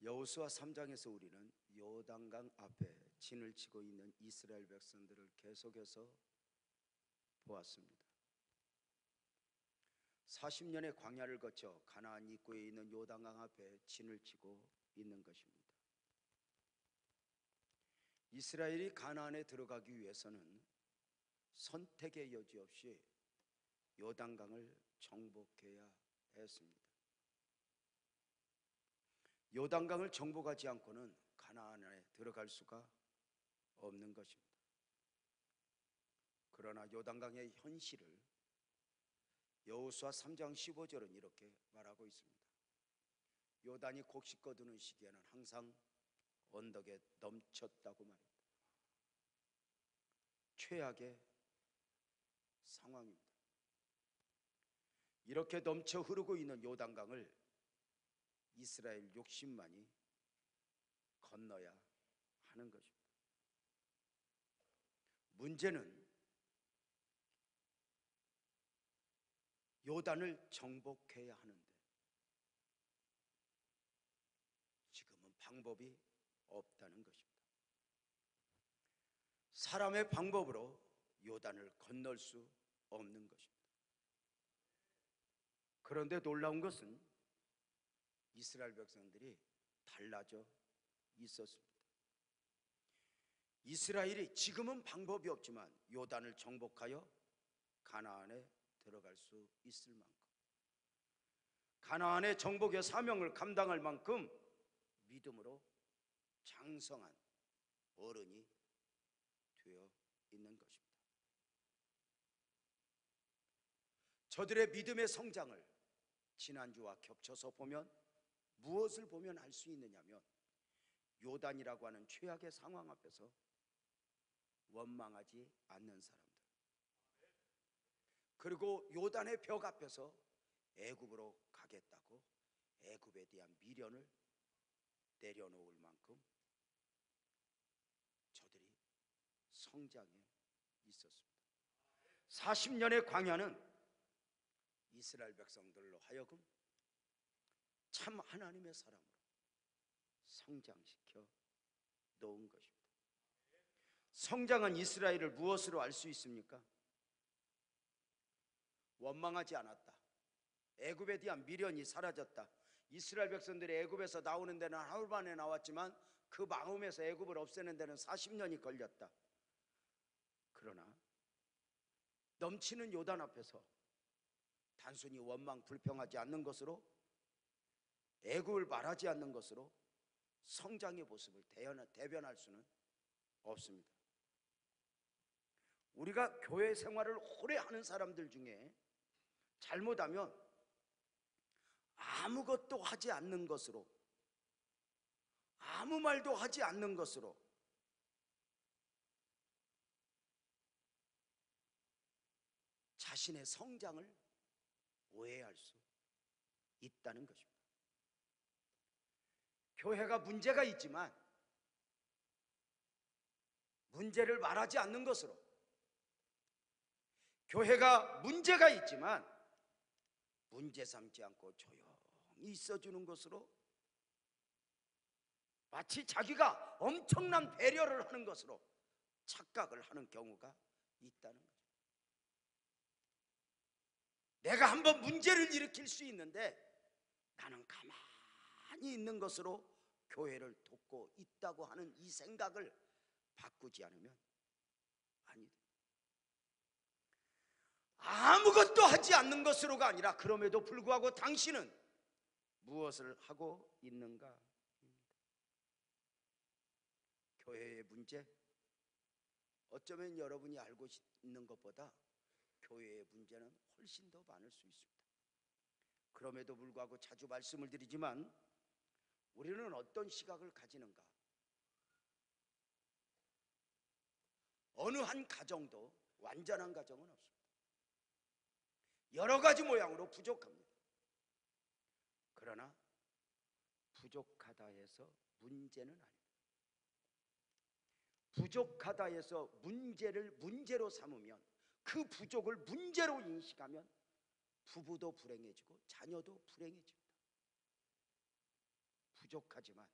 여호수아 3장에서 우리는 요단강 앞에 진을 치고 있는 이스라엘 백성들을 계속해서 보았습니다. 40년의 광야를 거쳐 가나안 입구에 있는 요단강 앞에 진을 치고 있는 것입니다. 이스라엘이 가나안에 들어가기 위해서는 선택의 여지 없이 요단강을 정복해야 했습니다. 요단강을 정복하지 않고는 가나안에 들어갈 수가 없는 것입니다. 그러나 요단강의 현실을 여호수아 3장 15절은 이렇게 말하고 있습니다. 요단이 곡식 거두는 시기에는 항상 언덕에 넘쳤다고 말합니다. 최악의 상황입니다. 이렇게 넘쳐 흐르고 있는 요단강을 이스라엘 60만이 건너야 하는 것입니다. 문제는 요단을 정복해야 하는데 지금은 방법이 없다는 것입니다. 사람의 방법으로 요단을 건널 수 없는 것입니다. 그런데 놀라운 것은 이스라엘 백성들이 달라져 있었습니다. 이스라엘이 지금은 방법이 없지만 요단을 정복하여 가나안에 들어갈 수 있을 만큼, 가나안의 정복의 사명을 감당할 만큼 믿음으로 장성한 어른이 되어 있는 것입니다. 저들의 믿음의 성장을 지난주와 겹쳐서 보면 무엇을 보면 알 수 있느냐면 요단이라고 하는 최악의 상황 앞에서 원망하지 않는 사람들, 그리고 요단의 벽 앞에서 애굽으로 가겠다고 애굽에 대한 미련을 내려놓을 만큼 저들이 성장해 있었습니다. 40년의 광야는 이스라엘 백성들로 하여금 참 하나님의 사람으로 성장시켜 놓은 것입니다. 성장한 이스라엘을 무엇으로 알 수 있습니까? 원망하지 않았다. 애굽에 대한 미련이 사라졌다. 이스라엘 백성들이 애굽에서 나오는 데는 하루 만에 나왔지만 그 마음에서 애굽을 없애는 데는 40년이 걸렸다. 그러나 넘치는 요단 앞에서 단순히 원망 불평하지 않는 것으로, 애굽을 말하지 않는 것으로 성장의 모습을 대변할 수는 없습니다. 우리가 교회 생활을 오래 하는 사람들 중에 잘못하면 아무것도 하지 않는 것으로, 아무 말도 하지 않는 것으로 자신의 성장을 오해할 수 있다는 것입니다. 교회가 문제가 있지만 문제를 말하지 않는 것으로, 교회가 문제가 있지만 문제 삼지 않고 조용히 있어주는 것으로, 마치 자기가 엄청난 배려를 하는 것으로 착각을 하는 경우가 있다는 거죠. 내가 한번 문제를 일으킬 수 있는데 나는 가만히 있는 것으로 교회를 돕고 있다고 하는 이 생각을 바꾸지 않으면 아니 돼. 아무것도 하지 않는 것으로가 아니라 그럼에도 불구하고 당신은 무엇을 하고 있는가? 교회의 문제, 어쩌면 여러분이 알고 있는 것보다 교회의 문제는 훨씬 더 많을 수 있습니다. 그럼에도 불구하고 자주 말씀을 드리지만 우리는 어떤 시각을 가지는가? 어느 한 가정도 완전한 가정은 없습니다. 여러 가지 모양으로 부족합니다. 그러나 부족하다 해서 문제는 아닙니다. 부족하다 해서 문제를 문제로 삼으면, 그 부족을 문제로 인식하면 부부도 불행해지고 자녀도 불행해집니다. 부족하지만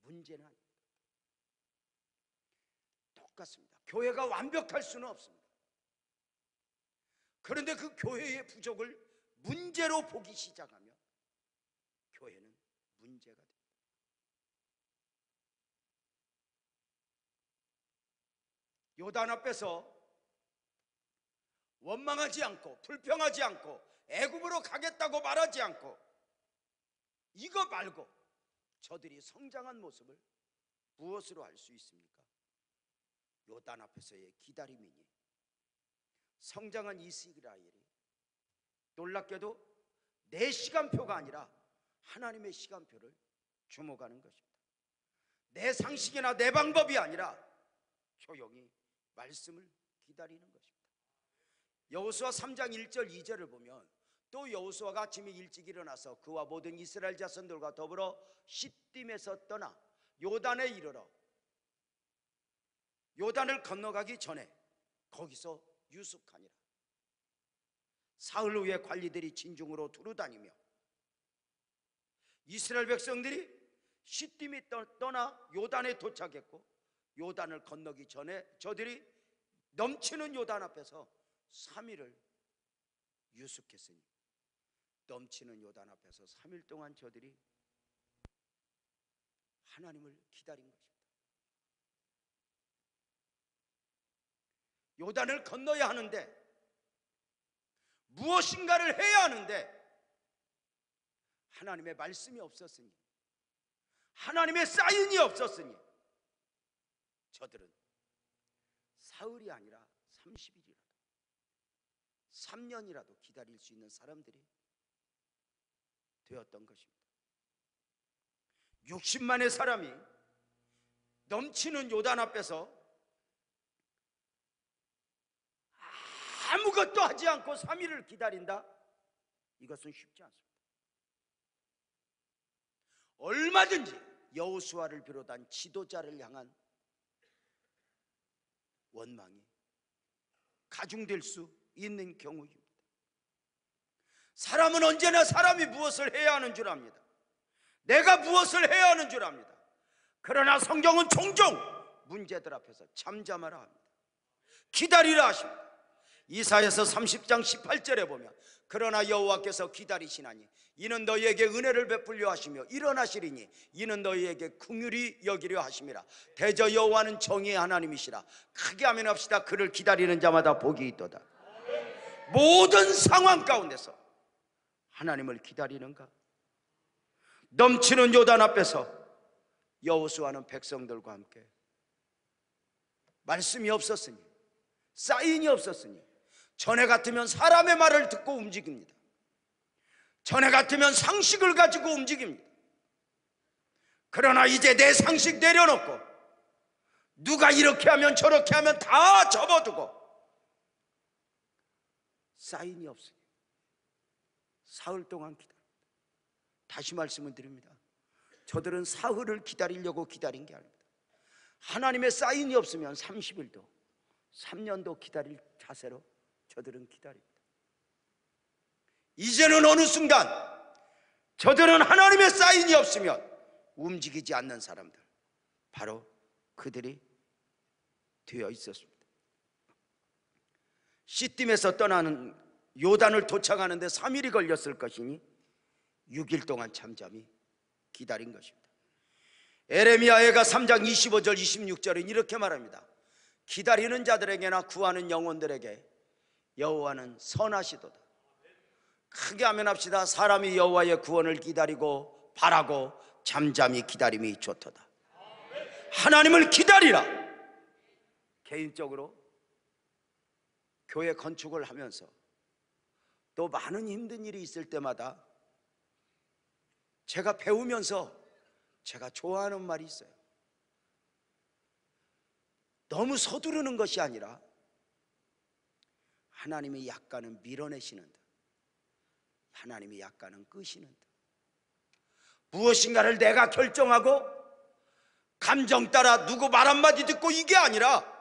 문제는 아닙니다. 똑같습니다. 교회가 완벽할 수는 없습니다. 그런데 그 교회의 부족을 문제로 보기 시작하면 교회는 문제가 됩니다. 요단 앞에서 원망하지 않고 불평하지 않고 애굽으로 가겠다고 말하지 않고 이거 말고 저들이 성장한 모습을 무엇으로 알 수 있습니까? 요단 앞에서의 기다림이니 성장한 이스라엘이 놀랍게도 내 시간표가 아니라 하나님의 시간표를 주목하는 것입니다. 내 상식이나 내 방법이 아니라 조용히 말씀을 기다리는 것입니다. 여호수아 3장 1절 2절을 보면 또 여호수아가 아침에 일찍 일어나서 그와 모든 이스라엘 자손들과 더불어 시딤에서 떠나 요단에 이르러 요단을 건너가기 전에 거기서 유숙하니라. 사흘 후에 관리들이 진중으로 두루다니며 이스라엘 백성들이 시딤이 떠나 요단에 도착했고 요단을 건너기 전에 저들이 넘치는 요단 앞에서 3일을 유숙했으니 넘치는 요단 앞에서 3일 동안 저들이 하나님을 기다린 것입니다. 요단을 건너야 하는데 무엇인가를 해야 하는데 하나님의 말씀이 없었으니 하나님의 사인이 없었으니 저들은 사흘이 아니라 30일이라도 3년이라도 기다릴 수 있는 사람들이 되었던 것입니다. 60만의 사람이 넘치는 요단 앞에서 아무것도 하지 않고 3일을 기다린다? 이것은 쉽지 않습니다. 얼마든지 여호수아를 비롯한 지도자를 향한 원망이 가중될 수 있는 경우입니다. 사람은 언제나 사람이 무엇을 해야 하는 줄 압니다. 내가 무엇을 해야 하는 줄 압니다. 그러나 성경은 종종 문제들 앞에서 잠잠하라 합니다. 기다리라 하십니다. 이사야서 30장 18절에 보면 그러나 여호와께서 기다리시나니 이는 너희에게 은혜를 베풀려 하시며 일어나시리니 이는 너희에게 긍휼히 여기려 하심이라. 대저 여호와는 정의의 하나님이시라. 크게 아멘합시다. 그를 기다리는 자마다 복이 있도다. 모든 상황 가운데서 하나님을 기다리는가? 넘치는 요단 앞에서 여호수아는 백성들과 함께 말씀이 없었으니 사인이 없었으니 전에 같으면 사람의 말을 듣고 움직입니다. 전에 같으면 상식을 가지고 움직입니다. 그러나 이제 내 상식 내려놓고 누가 이렇게 하면 저렇게 하면 다 접어두고 사인이 없으니 사흘 동안 기다립니다. 다시 말씀을 드립니다. 저들은 사흘을 기다리려고 기다린 게 아닙니다. 하나님의 사인이 없으면 30일도 3년도 기다릴 자세로 저들은 기다립니다. 이제는 어느 순간 저들은 하나님의 사인이 없으면 움직이지 않는 사람들, 바로 그들이 되어 있었습니다. 시딤에서 떠나는 요단을 도착하는데 3일이 걸렸을 것이니 6일 동안 잠잠히 기다린 것입니다. 에레미야가 3장 25절 26절은 이렇게 말합니다. 기다리는 자들에게나 구하는 영혼들에게 여호와는 선하시도다. 크게 아멘합시다. 사람이 여호와의 구원을 기다리고 바라고 잠잠히 기다림이 좋도다. 하나님을 기다리라. 개인적으로 교회 건축을 하면서 또 많은 힘든 일이 있을 때마다 제가 배우면서 제가 좋아하는 말이 있어요. 너무 서두르는 것이 아니라 하나님이 약간은 밀어내시는 듯, 하나님이 약간은 끄시는 듯, 무엇인가를 내가 결정하고 감정 따라 누구 말 한마디 듣고 이게 아니라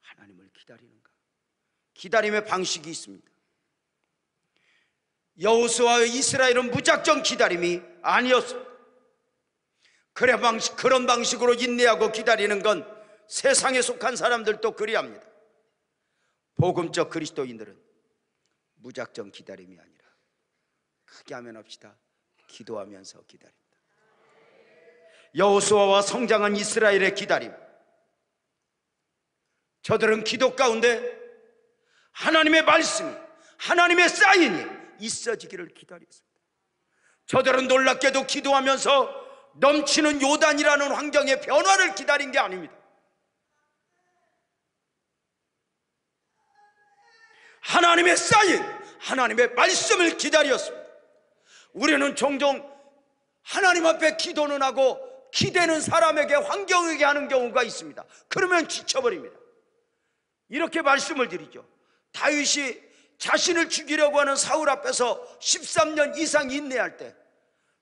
하나님을 기다리는가. 기다림의 방식이 있습니다. 여호수아와 이스라엘은 무작정 기다림이 아니었습니다. 그런 방식으로 인내하고 기다리는 건 세상에 속한 사람들도 그리합니다. 복음적 그리스도인들은 무작정 기다림이 아니라 크게 하면 합시다. 기도하면서 기다립니다. 여호수아와 성장한 이스라엘의 기다림, 저들은 기도 가운데 하나님의 말씀이, 하나님의 사인이 있어지기를 기다렸습니다. 저들은 놀랍게도 기도하면서 넘치는 요단이라는 환경의 변화를 기다린 게 아닙니다. 하나님의 사인, 하나님의 말씀을 기다렸습니다. 우리는 종종 하나님 앞에 기도는 하고 기대는 사람에게, 환경에게 하는 경우가 있습니다. 그러면 지쳐버립니다. 이렇게 말씀을 드리죠. 다윗이 자신을 죽이려고 하는 사울 앞에서 13년 이상 인내할 때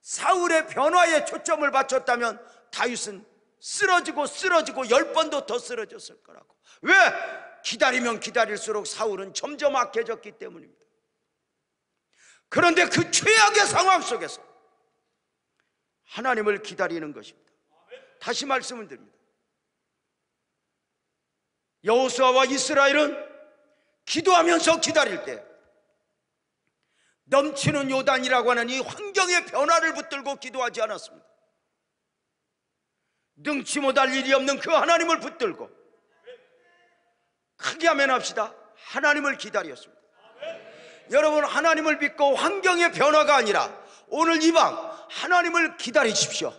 사울의 변화에 초점을 맞췄다면 다윗은 쓰러지고 10번도 더 쓰러졌을 거라고. 왜? 기다리면 기다릴수록 사울은 점점 악해졌기 때문입니다. 그런데 그 최악의 상황 속에서 하나님을 기다리는 것입니다. 다시 말씀을 드립니다. 여호수아와 이스라엘은 기도하면서 기다릴 때 넘치는 요단이라고 하는 이 환경의 변화를 붙들고 기도하지 않았습니다. 능치 못할 일이 없는 그 하나님을 붙들고 크게 하면 합시다. 하나님을 기다렸습니다. 여러분, 하나님을 믿고 환경의 변화가 아니라 오늘 이 밤 하나님을 기다리십시오.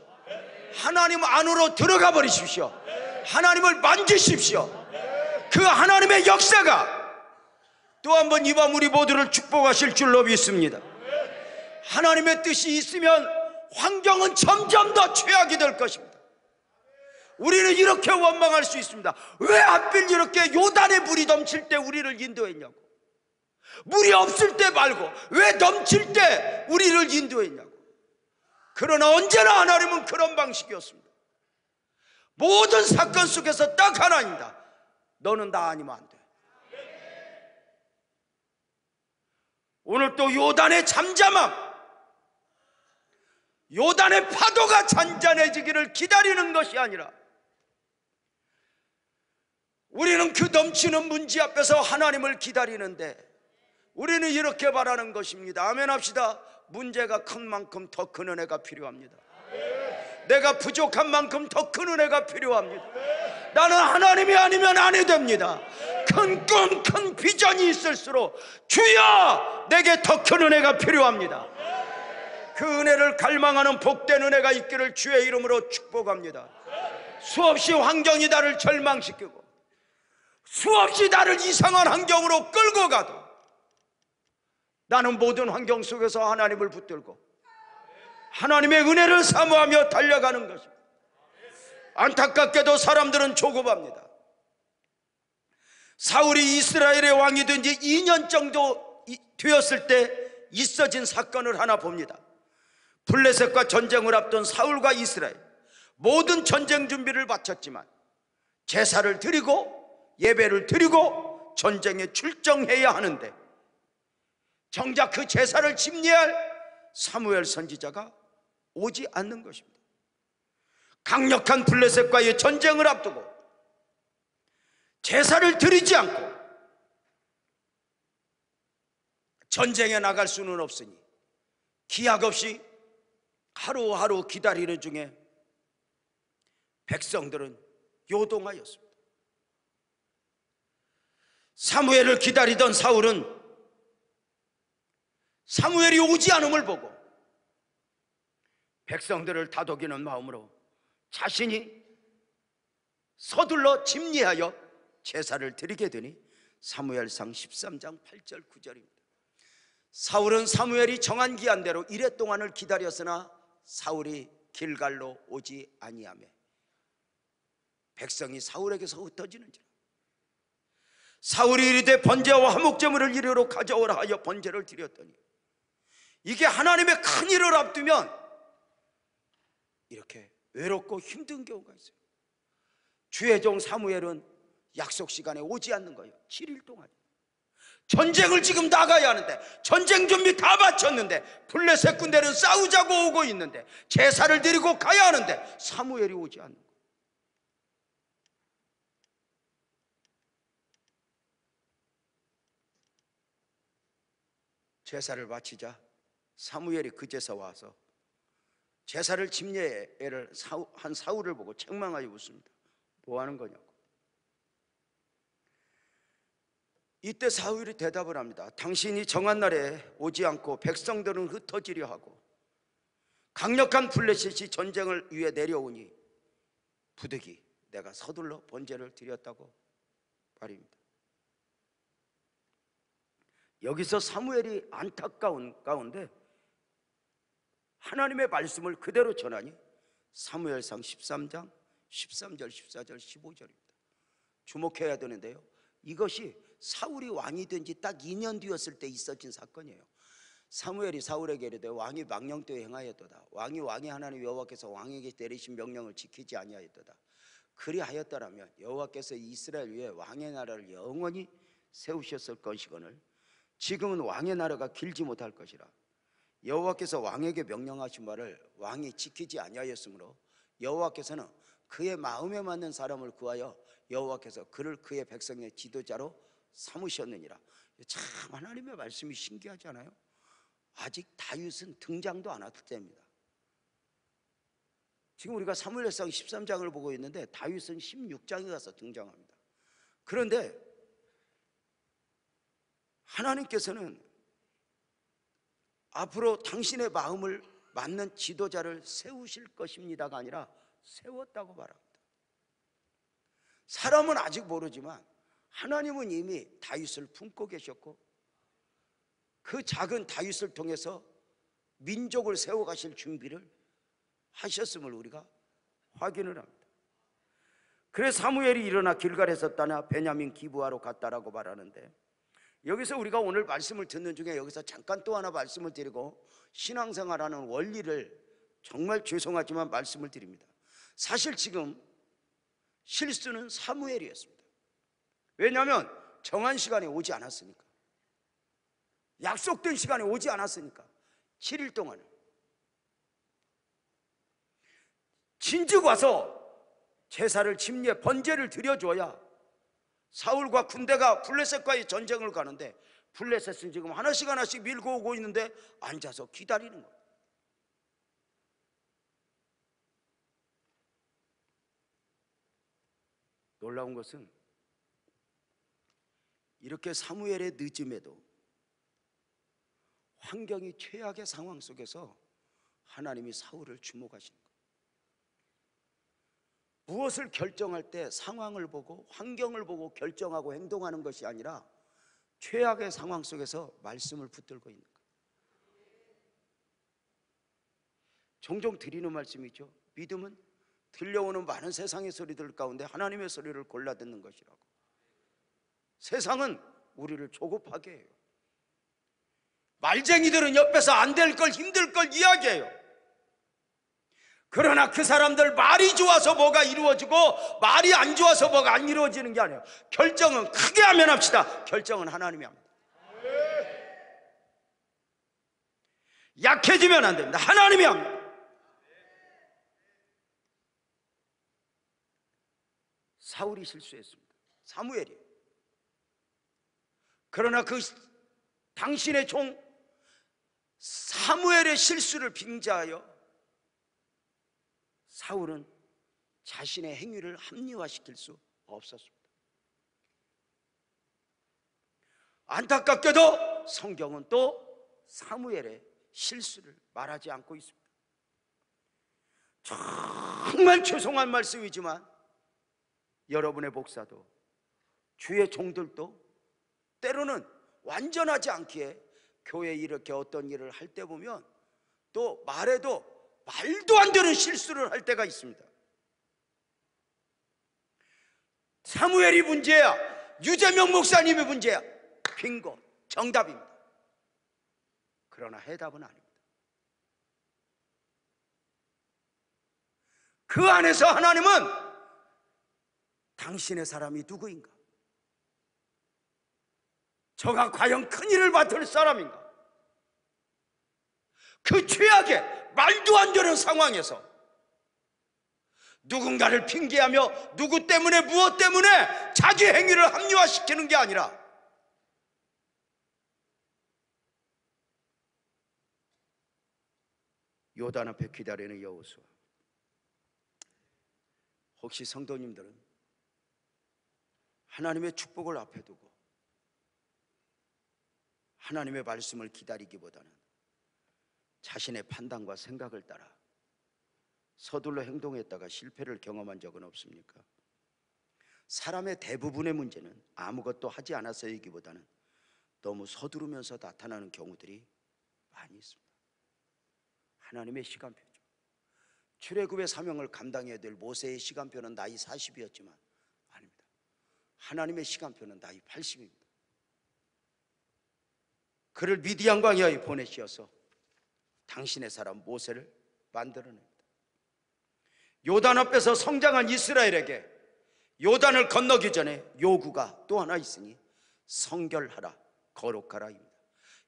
하나님 안으로 들어가 버리십시오. 하나님을 만지십시오. 그 하나님의 역사가 또 한 번 이 밤 우리 모두를 축복하실 줄로 믿습니다. 하나님의 뜻이 있으면 환경은 점점 더 최악이 될 것입니다. 우리는 이렇게 원망할 수 있습니다. 왜 하필 이렇게 요단에 물이 넘칠 때 우리를 인도했냐고. 물이 없을 때 말고 왜 넘칠 때 우리를 인도했냐고. 그러나 언제나 하나님은 그런 방식이었습니다. 모든 사건 속에서 딱 하나입니다. 너는 나 아니면 안 돼. 오늘 또 요단의 잠잠함, 요단의 파도가 잔잔해지기를 기다리는 것이 아니라 우리는 그 넘치는 문제 앞에서 하나님을 기다리는데 우리는 이렇게 바라는 것입니다. 아멘 합시다. 문제가 큰 만큼 더 큰 은혜가 필요합니다. 내가 부족한 만큼 더 큰 은혜가 필요합니다. 나는 하나님이 아니면 안 됩니다. 큰 꿈, 큰 비전이 있을수록 주여 내게 더 큰 은혜가 필요합니다. 그 은혜를 갈망하는 복된 은혜가 있기를 주의 이름으로 축복합니다. 수없이 환경이 나를 절망시키고 수없이 나를 이상한 환경으로 끌고 가도 나는 모든 환경 속에서 하나님을 붙들고 하나님의 은혜를 사모하며 달려가는 것입니다. 안타깝게도 사람들은 조급합니다. 사울이 이스라엘의 왕이 된 지 2년 정도 되었을 때 있어진 사건을 하나 봅니다. 블레셋과 전쟁을 앞둔 사울과 이스라엘, 모든 전쟁 준비를 마쳤지만 제사를 드리고 예배를 드리고 전쟁에 출정해야 하는데 정작 그 제사를 집례할 사무엘 선지자가 오지 않는 것입니다. 강력한 블레셋과의 전쟁을 앞두고 제사를 드리지 않고 전쟁에 나갈 수는 없으니 기약 없이 하루하루 기다리는 중에 백성들은 요동하였습니다. 사무엘을 기다리던 사울은 사무엘이 오지 않음을 보고 백성들을 다독이는 마음으로 자신이 서둘러 집례하여 제사를 드리게 되니 사무엘상 13장 8절 9절입니다. 사울은 사무엘이 정한 기한대로 이래 동안을 기다렸으나 사울이 길갈로 오지 아니하며 백성이 사울에게서 흩어지는지라. 사울이 이르되 번제와 화목제물을 이리로 가져오라 하여 번제를 드렸더니 이게 하나님의 큰 일을 앞두면 이렇게 외롭고 힘든 경우가 있어요. 주의 종 사무엘은 약속 시간에 오지 않는 거예요. 7일 동안. 전쟁을 지금 나가야 하는데, 전쟁 준비 다 마쳤는데, 블레셋 군대는 싸우자고 오고 있는데, 제사를 드리고 가야 하는데 사무엘이 오지 않는 거예요. 제사를 마치자 사무엘이 그제서 와서 제사를 집례를 한 사울을 보고 책망하여 묻습니다. 뭐 하는 거냐고. 이때 사울이 대답을 합니다. 당신이 정한 날에 오지 않고 백성들은 흩어지려 하고 강력한 블레셋이 전쟁을 위해 내려오니 부득이 내가 서둘러 번제를 드렸다고 말입니다. 여기서 사무엘이 안타까운 가운데 하나님의 말씀을 그대로 전하니 사무엘상 13장 13절 14절 15절입니다. 주목해야 되는데요, 이것이 사울이 왕이 된 지 딱 2년 뒤였을 때 있어진 사건이에요. 사무엘이 사울에게 이르되 왕이 망령되어 행하였도다. 왕이 하나님 여호와께서 왕에게 내리신 명령을 지키지 아니하였도다. 그리하였더라면 여호와께서 이스라엘 위에 왕의 나라를 영원히 세우셨을 것이거늘 지금은 왕의 나라가 길지 못할 것이라. 여호와께서 왕에게 명령하신 바를 왕이 지키지 아니하였으므로 여호와께서는 그의 마음에 맞는 사람을 구하여 여호와께서 그를 그의 백성의 지도자로 삼으셨느니라. 참 하나님의 말씀이 신기하지 않아요? 아직 다윗은 등장도 안 했을 때입니다. 지금 우리가 사무엘상 13장을 보고 있는데 다윗은 16장에 가서 등장합니다. 그런데 하나님께서는 앞으로 당신의 마음을 맞는 지도자를 세우실 것입니다가 아니라 세웠다고 말합니다. 사람은 아직 모르지만 하나님은 이미 다윗을 품고 계셨고 그 작은 다윗을 통해서 민족을 세워가실 준비를 하셨음을 우리가 확인을 합니다. 그래서 사무엘이 일어나 길갈에서 떠나 베냐민 기브아로 갔다라고 말하는데, 여기서 우리가 오늘 말씀을 듣는 중에 여기서 잠깐 또 하나 말씀을 드리고 신앙생활하는 원리를 정말 죄송하지만 말씀을 드립니다. 사실 지금 실수는 사무엘이었습니다. 왜냐하면 정한 시간에 오지 않았으니까, 약속된 시간에 오지 않았으니까 7일 동안을 진즉 와서 제사를 집례 번제를 드려줘야 사울과 군대가 블레셋과의 전쟁을 가는데 블레셋은 지금 하나씩 밀고 오고 있는데 앉아서 기다리는 거예요. 놀라운 것은 이렇게 사무엘의 늦음에도 환경이 최악의 상황 속에서 하나님이 사울을 주목하시는 거예요. 무엇을 결정할 때 상황을 보고 환경을 보고 결정하고 행동하는 것이 아니라 최악의 상황 속에서 말씀을 붙들고 있는 거예요. 종종 드리는 말씀이죠. 믿음은 들려오는 많은 세상의 소리들 가운데 하나님의 소리를 골라 듣는 것이라고. 세상은 우리를 조급하게 해요. 말쟁이들은 옆에서 안 될 걸, 힘들 걸 이야기해요. 그러나 그 사람들 말이 좋아서 뭐가 이루어지고 말이 안 좋아서 뭐가 안 이루어지는 게 아니에요. 결정은 크게 하면 합시다. 결정은 하나님이 합니다. 약해지면 안 됩니다. 하나님이 합니다. 사울이 실수했습니다. 사무엘이. 그러나 그 당신의 종 사무엘의 실수를 빙자하여 사울은 자신의 행위를 합리화시킬 수 없었습니다. 안타깝게도 성경은 또 사무엘의 실수를 말하지 않고 있습니다. 정말 죄송한 말씀이지만 여러분의 목사도 주의 종들도 때로는 완전하지 않기에 교회에 이렇게 어떤 일을 할 때 보면 또 말해도 말도 안 되는 실수를 할 때가 있습니다. 사무엘이 문제야, 유재명 목사님이 문제야. 빙고, 정답입니다. 그러나 해답은 아닙니다. 그 안에서 하나님은 당신의 사람이 누구인가? 저가 과연 큰 일을 맡을 사람인가? 그 최악의 말도 안 되는 상황에서 누군가를 핑계하며 누구 때문에 무엇 때문에 자기 행위를 합리화시키는 게 아니라 요단 앞에 기다리는 여호수아. 혹시 성도님들은 하나님의 축복을 앞에 두고 하나님의 말씀을 기다리기보다는 자신의 판단과 생각을 따라 서둘러 행동했다가 실패를 경험한 적은 없습니까? 사람의 대부분의 문제는 아무것도 하지 않았어이기보다는 너무 서두르면서 나타나는 경우들이 많이 있습니다. 하나님의 시간표죠. 출애굽의 사명을 감당해야 될 모세의 시간표는 나이 40이었지만 아닙니다. 하나님의 시간표는 나이 80입니다. 그를 미디안 광야에 보내시어서 당신의 사람 모세를 만들어냅니다. 요단 앞에서 성장한 이스라엘에게 요단을 건너기 전에 요구가 또 하나 있으니 성결하라, 거룩하라입니다.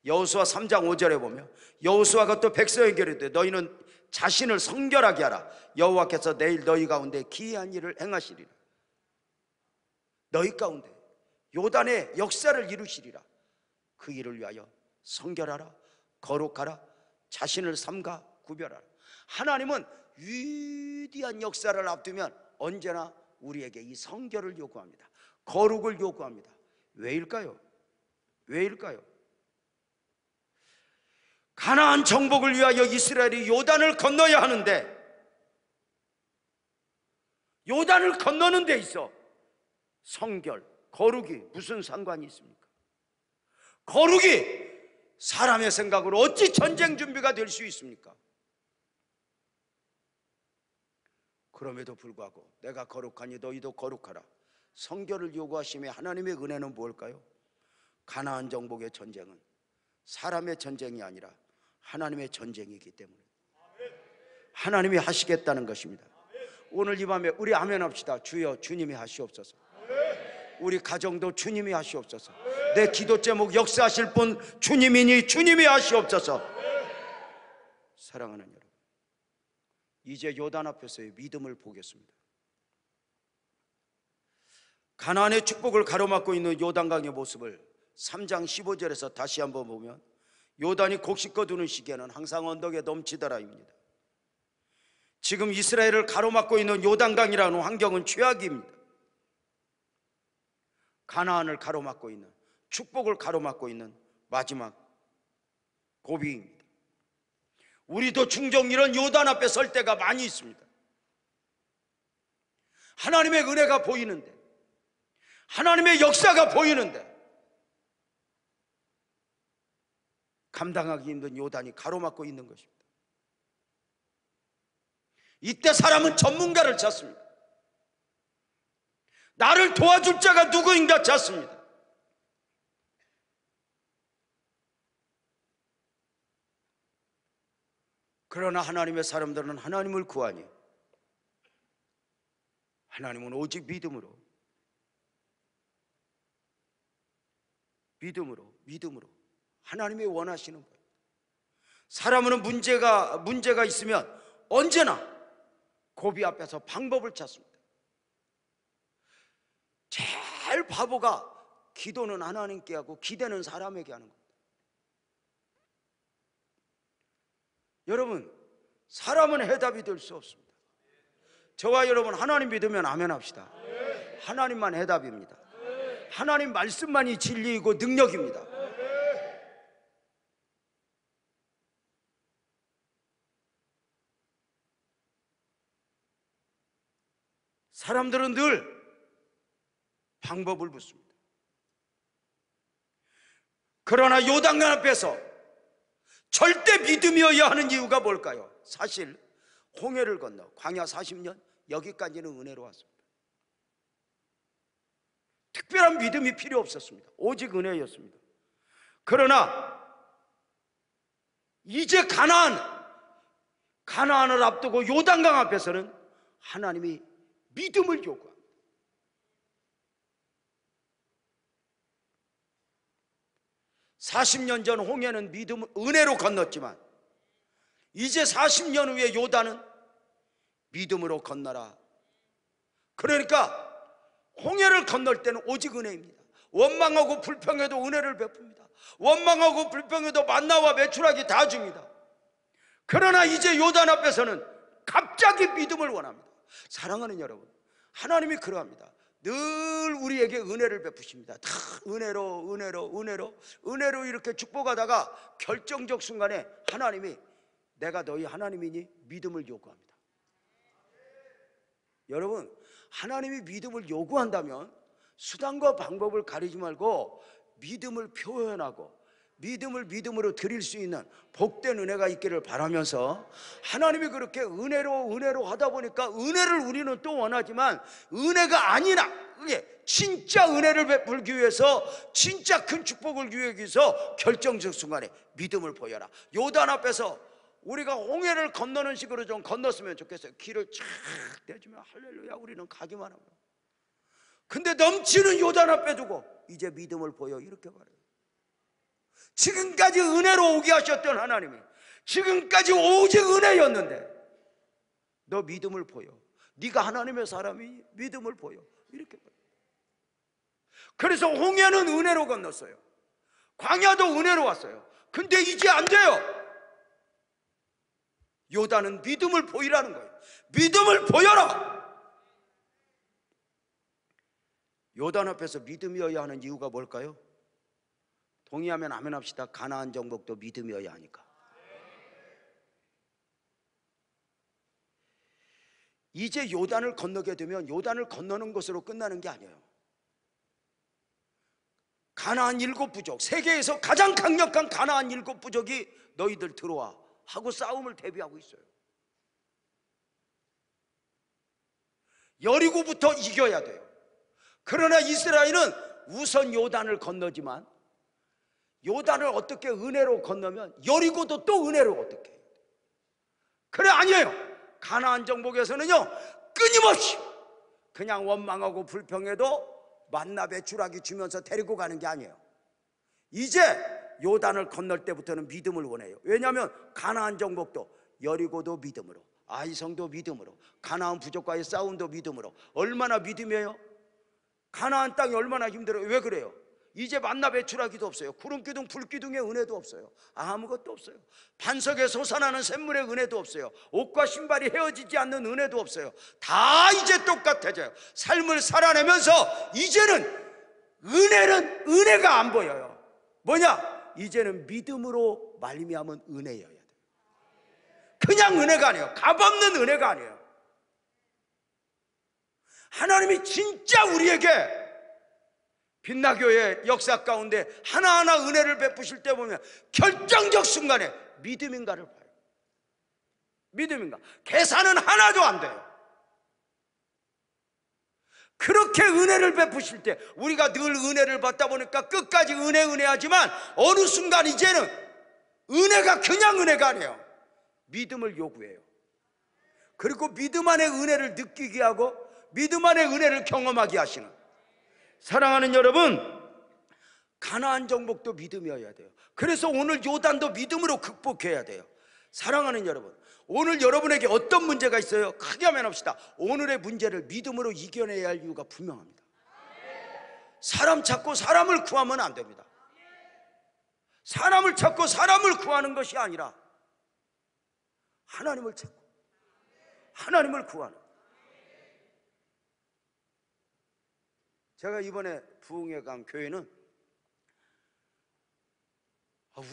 여호수아 3장 5절에 보면 여호수아가 또 백성에게 이르되 너희는 자신을 성결하게 하라. 여호와께서 내일 너희 가운데 기이한 일을 행하시리라. 너희 가운데 요단의 역사를 이루시리라. 그 일을 위하여 성결하라, 거룩하라, 자신을 삼가 구별하라. 하나님은 위대한 역사를 앞두면 언제나 우리에게 이 성결을 요구합니다. 거룩을 요구합니다. 왜일까요? 왜일까요? 가나안 정복을 위하여 이스라엘이 요단을 건너야 하는데 요단을 건너는 데 있어 성결, 거룩이 무슨 상관이 있습니까? 거룩이 사람의 생각으로 어찌 전쟁 준비가 될 수 있습니까? 그럼에도 불구하고 내가 거룩하니 너희도 거룩하라. 성결을 요구하심에 하나님의 은혜는 무엇일까요? 가나안 정복의 전쟁은 사람의 전쟁이 아니라 하나님의 전쟁이기 때문에 하나님이 하시겠다는 것입니다. 오늘 이 밤에 우리 아멘 합시다. 주여 주님이 하시옵소서. 우리 가정도 주님이 하시옵소서. 내 기도 제목 역사하실 분 주님이니 주님이 하시옵소서. 사랑하는 여러분, 이제 요단 앞에서의 믿음을 보겠습니다. 가나안의 축복을 가로막고 있는 요단강의 모습을 3장 15절에서 다시 한번 보면 요단이 곡식 거두는 시기에는 항상 언덕에 넘치더라입니다. 지금 이스라엘을 가로막고 있는 요단강이라는 환경은 최악입니다. 가나안을 가로막고 있는, 축복을 가로막고 있는 마지막 고비입니다. 우리도 종종 이런 요단 앞에 설 때가 많이 있습니다. 하나님의 은혜가 보이는데, 하나님의 역사가 보이는데 감당하기 힘든 요단이 가로막고 있는 것입니다. 이때 사람은 전문가를 찾습니다. 나를 도와줄 자가 누구인가 찾습니다. 그러나 하나님의 사람들은 하나님을 구하니 하나님은 오직 믿음으로 하나님이 원하시는 거예요. 사람은 문제가 있으면 언제나 고비 앞에서 방법을 찾습니다. 제일 바보가 기도는 하나님께 하고 기대는 사람에게 하는 겁니다. 여러분, 사람은 해답이 될 수 없습니다. 저와 여러분 하나님 믿으면 아멘 합시다. 하나님만 해답입니다. 하나님 말씀만이 진리이고 능력입니다. 사람들은 늘 방법을 묻습니다. 그러나 요단강 앞에서 절대 믿음이어야 하는 이유가 뭘까요? 사실 홍해를 건너 광야 40년 여기까지는 은혜로 왔습니다. 특별한 믿음이 필요 없었습니다. 오직 은혜였습니다. 그러나 이제 가나안을 앞두고 요단강 앞에서는 하나님이 믿음을 요구합니다. 40년 전 홍해는 은혜로 건넜지만 이제 40년 후에 요단은 믿음으로 건너라. 그러니까 홍해를 건널 때는 오직 은혜입니다. 원망하고 불평해도 은혜를 베풉니다. 원망하고 불평해도 만나와 메추라기 다 줍니다. 그러나 이제 요단 앞에서는 갑자기 믿음을 원합니다. 사랑하는 여러분, 하나님이 그러합니다. 늘 우리에게 은혜를 베푸십니다. 다 은혜로 이렇게 축복하다가 결정적 순간에 하나님이 내가 너희 하나님이니 믿음을 요구합니다. 여러분, 하나님이 믿음을 요구한다면 수단과 방법을 가리지 말고 믿음을 표현하고 믿음으로 드릴 수 있는 복된 은혜가 있기를 바라면서, 하나님이 그렇게 은혜로 하다 보니까 은혜를 우리는 또 원하지만 은혜가 아니나 진짜 은혜를 베풀기 위해서, 진짜 큰 축복을 주기 위해서 결정적 순간에 믿음을 보여라. 요단 앞에서 우리가 홍해를 건너는 식으로 좀 건넜으면 좋겠어요. 길을 쫙 내주면 할렐루야 우리는 가기만 하고, 근데 넘치는 요단 앞에 두고 이제 믿음을 보여 이렇게 말해요. 지금까지 은혜로 오게 하셨던 하나님이 지금까지 오직 은혜였는데 너 믿음을 보여. 네가 하나님의 사람이 믿음을 보여 이렇게 말해요. 그래서 홍해는 은혜로 건넜어요. 광야도 은혜로 왔어요. 근데 이제 안 돼요. 요단은 믿음을 보이라는 거예요. 믿음을 보여라. 요단 앞에서 믿음이어야 하는 이유가 뭘까요? 동의하면 아멘 합시다. 가나안 정복도 믿음이어야 하니까. 이제 요단을 건너게 되면 요단을 건너는 것으로 끝나는 게 아니에요. 가나안 7부족, 세계에서 가장 강력한 가나안 7부족이 너희들 들어와 하고 싸움을 대비하고 있어요. 여리고부터 이겨야 돼요. 그러나 이스라엘은 우선 요단을 건너지만 요단을 어떻게 은혜로 건너면 여리고도 또 은혜로 어떻게 해요? 그래, 아니에요. 가나안 정복에서는요 끊임없이 그냥 원망하고 불평해도 만나 배추라기 주면서 데리고 가는 게 아니에요. 이제 요단을 건널 때부터는 믿음을 원해요. 왜냐하면 가나안 정복도 여리고도 믿음으로, 아이성도 믿음으로, 가나안 부족과의 싸움도 믿음으로. 얼마나 믿음이에요? 가나안 땅이 얼마나 힘들어요. 왜 그래요? 이제 만나 배추라기도 없어요. 구름기둥 불기둥의 은혜도 없어요. 아무것도 없어요. 반석에 솟아나는 샘물의 은혜도 없어요. 옷과 신발이 헤어지지 않는 은혜도 없어요. 다 이제 똑같아져요. 삶을 살아내면서 이제는 은혜가 안 보여요. 뭐냐? 이제는 믿음으로 말미암은 은혜여야 돼요. 그냥 은혜가 아니에요. 값없는 은혜가 아니에요. 하나님이 진짜 우리에게 빛나교의 역사 가운데 하나하나 은혜를 베푸실 때 보면 결정적 순간에 믿음인가를 봐요. 믿음인가? 계산은 하나도 안 돼요. 그렇게 은혜를 베푸실 때 우리가 늘 은혜를 받다 보니까 끝까지 은혜하지만 어느 순간 이제는 은혜가 그냥 은혜가 아니에요. 믿음을 요구해요. 그리고 믿음 안에 은혜를 느끼게 하고 믿음 안에 은혜를 경험하게 하시는, 사랑하는 여러분, 가나안 정복도 믿음이어야 돼요. 그래서 오늘 요단도 믿음으로 극복해야 돼요. 사랑하는 여러분, 오늘 여러분에게 어떤 문제가 있어요? 크게 하면 합시다. 오늘의 문제를 믿음으로 이겨내야 할 이유가 분명합니다. 사람 찾고 사람을 구하면 안 됩니다. 사람을 찾고 사람을 구하는 것이 아니라 하나님을 찾고 하나님을 구하는. 제가 이번에 부흥회 간 교회는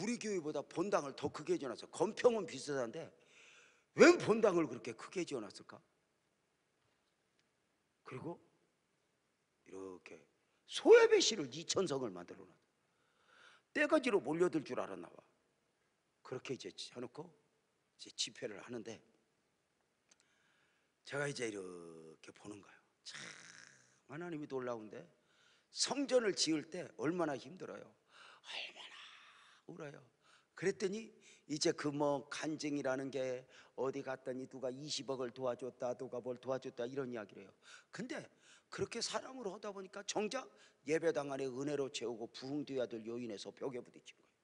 우리 교회보다 본당을 더 크게 지어놨어요. 건평은 비슷한데 왜 본당을 그렇게 크게 지어놨을까? 그리고 이렇게 소예배실을 2,000성을 만들어놨어요. 떼거지로 몰려들 줄 알았나 봐. 그렇게 이제 해놓고 이제 집회를 하는데 제가 이제 이렇게 보는 거예요. 참 하나님이 놀라운데, 성전을 지을 때 얼마나 힘들어요. 얼마나 울어요. 그랬더니 이제 그 뭐 간증이라는 게 어디 갔더니 누가 20억을 도와줬다, 누가 뭘 도와줬다 이런 이야기를 해요. 근데 그렇게 사람으로 하다 보니까 정작 예배당 안에 은혜로 채우고 부흥되어야 될 요인에서 벽에 부딪힌 거예요.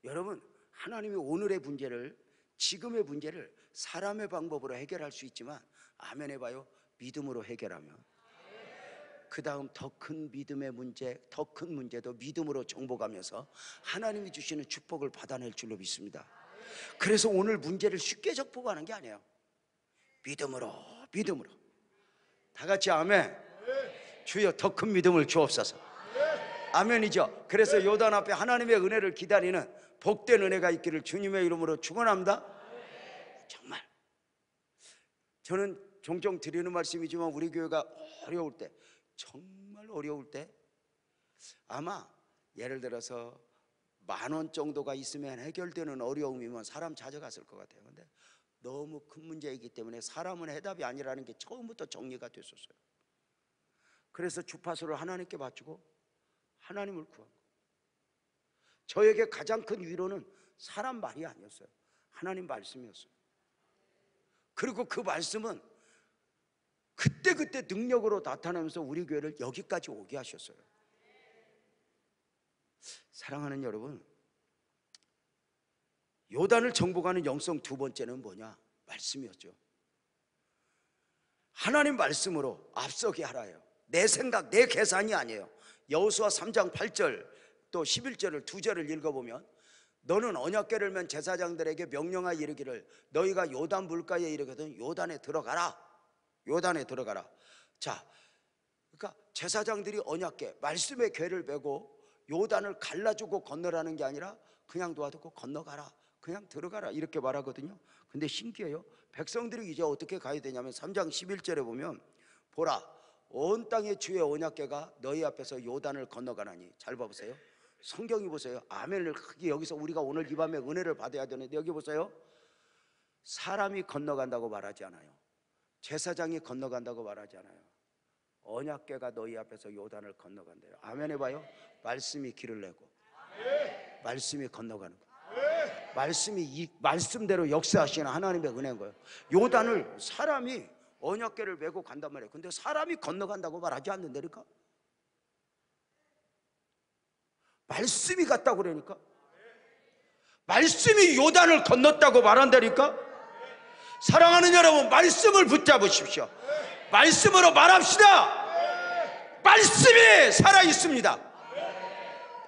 여러분, 하나님이 오늘의 문제를, 지금의 문제를 사람의 방법으로 해결할 수 있지만, 아멘 해봐요, 믿음으로 해결하면 그 다음 더 큰 믿음의 문제, 더 큰 문제도 믿음으로 정복하면서 하나님이 주시는 축복을 받아낼 줄로 믿습니다. 그래서 오늘 문제를 쉽게 극복하는 게 아니에요. 믿음으로, 믿음으로. 다 같이 아멘. 주여 더 큰 믿음을 주옵소서. 아멘이죠. 그래서 요단 앞에 하나님의 은혜를 기다리는 복된 은혜가 있기를 주님의 이름으로 축원합니다. 정말 저는 종종 드리는 말씀이지만, 우리 교회가 어려울 때, 정말 어려울 때, 아마 예를 들어서 10,000원 정도가 있으면 해결되는 어려움이면 사람 찾아갔을 것 같아요. 근데 너무 큰 문제이기 때문에 사람은 해답이 아니라는 게 처음부터 정리가 됐었어요. 그래서 주파수를 하나님께 맞추고 하나님을 구한 거예요. 저에게 가장 큰 위로는 사람 말이 아니었어요. 하나님 말씀이었어요. 그리고 그 말씀은 그때그때 능력으로 나타나면서 우리 교회를 여기까지 오게 하셨어요. 사랑하는 여러분, 요단을 정복하는 영성 두 번째는 뭐냐? 말씀이었죠. 하나님 말씀으로 앞서게 하라요. 내 생각, 내 계산이 아니에요. 여호수아 3장 8절 또 11절을 두 절을 읽어보면, 너는 언약궤를 맨 제사장들에게 명령하여 이르기를, 너희가 요단 물가에 이르거든 요단에 들어가라. 요단에 들어가라. 자, 그러니까 제사장들이 언약궤, 말씀의 궤를 메고 요단을 갈라주고 건너라는 게 아니라 그냥 놔두고 건너가라, 그냥 들어가라, 이렇게 말하거든요. 근데 신기해요. 백성들이 이제 어떻게 가야 되냐면 3장 11절에 보면, 보라, 온 땅의 주의 언약궤가 너희 앞에서 요단을 건너가나니. 잘 봐보세요. 성경이 보세요. 아멘을 크게, 여기서 우리가 오늘 이 밤에 은혜를 받아야 되는데, 여기 보세요. 사람이 건너간다고 말하지 않아요. 제사장이 건너간다고 말하지 않아요. 언약궤가 너희 앞에서 요단을 건너간대요. 아멘 해봐요. 말씀이 길을 내고 말씀이 건너가는 거예요. 말씀이 이 말씀대로 역사하시는 하나님의 은혜인 거예요. 요단을 사람이 언약궤를 메고 간단 말이에요. 근데 사람이 건너간다고 말하지 않는다니까. 말씀이 갔다고 그러니까. 말씀이 요단을 건넜다고 말한다니까. 사랑하는 여러분, 말씀을 붙잡으십시오. 말씀으로 말합시다. 말씀이 살아있습니다.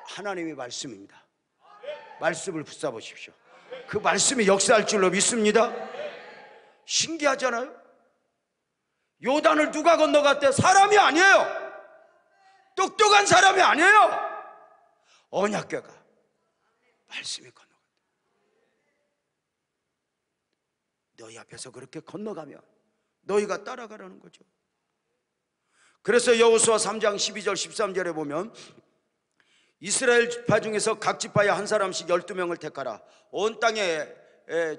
하나님의 말씀입니다. 말씀을 붙잡으십시오. 그 말씀이 역사할 줄로 믿습니다. 신기하잖아요. 요단을 누가 건너갔대? 사람이 아니에요. 똑똑한 사람이 아니에요. 언약궤가, 말씀이 건너간다. 너희 앞에서 그렇게 건너가면 너희가 따라가라는 거죠. 그래서 여호수아 3장 12절 13절에 보면, 이스라엘 지파 중에서 각 지파에 한 사람씩 12명을 택하라. 온 땅에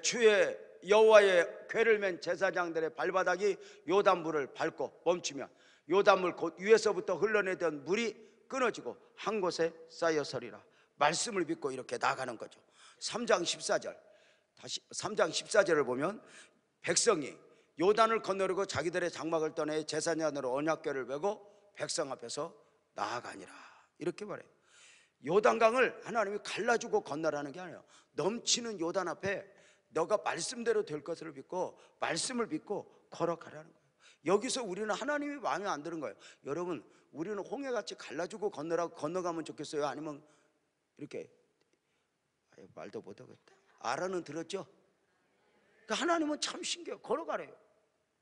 주의 여호와의 궤를 맨 제사장들의 발바닥이 요단물을 밟고 멈추면 요단물 곧 위에서부터 흘러내던 물이 끊어지고 한 곳에 쌓여 서리라. 말씀을 믿고 이렇게 나가는 거죠. 3장 14절, 다시 3장 14절을 보면, 백성이 요단을 건너려고 자기들의 장막을 떠내 제사장으로 언약궤를 메고 백성 앞에서 나아가니라, 이렇게 말해요. 요단강을 하나님이 갈라주고 건너라는 게 아니에요. 넘치는 요단 앞에 너가 말씀대로 될 것을 믿고 말씀을 믿고 걸어가라는 거예요. 여기서 우리는 하나님이 마음에 안 드는 거예요. 여러분, 우리는 홍해같이 갈라주고 건너가면 좋겠어요? 아니면 이렇게, 말도 못하겠다, 알아는 들었죠? 그러니까 하나님은 참 신기해요. 걸어가래요.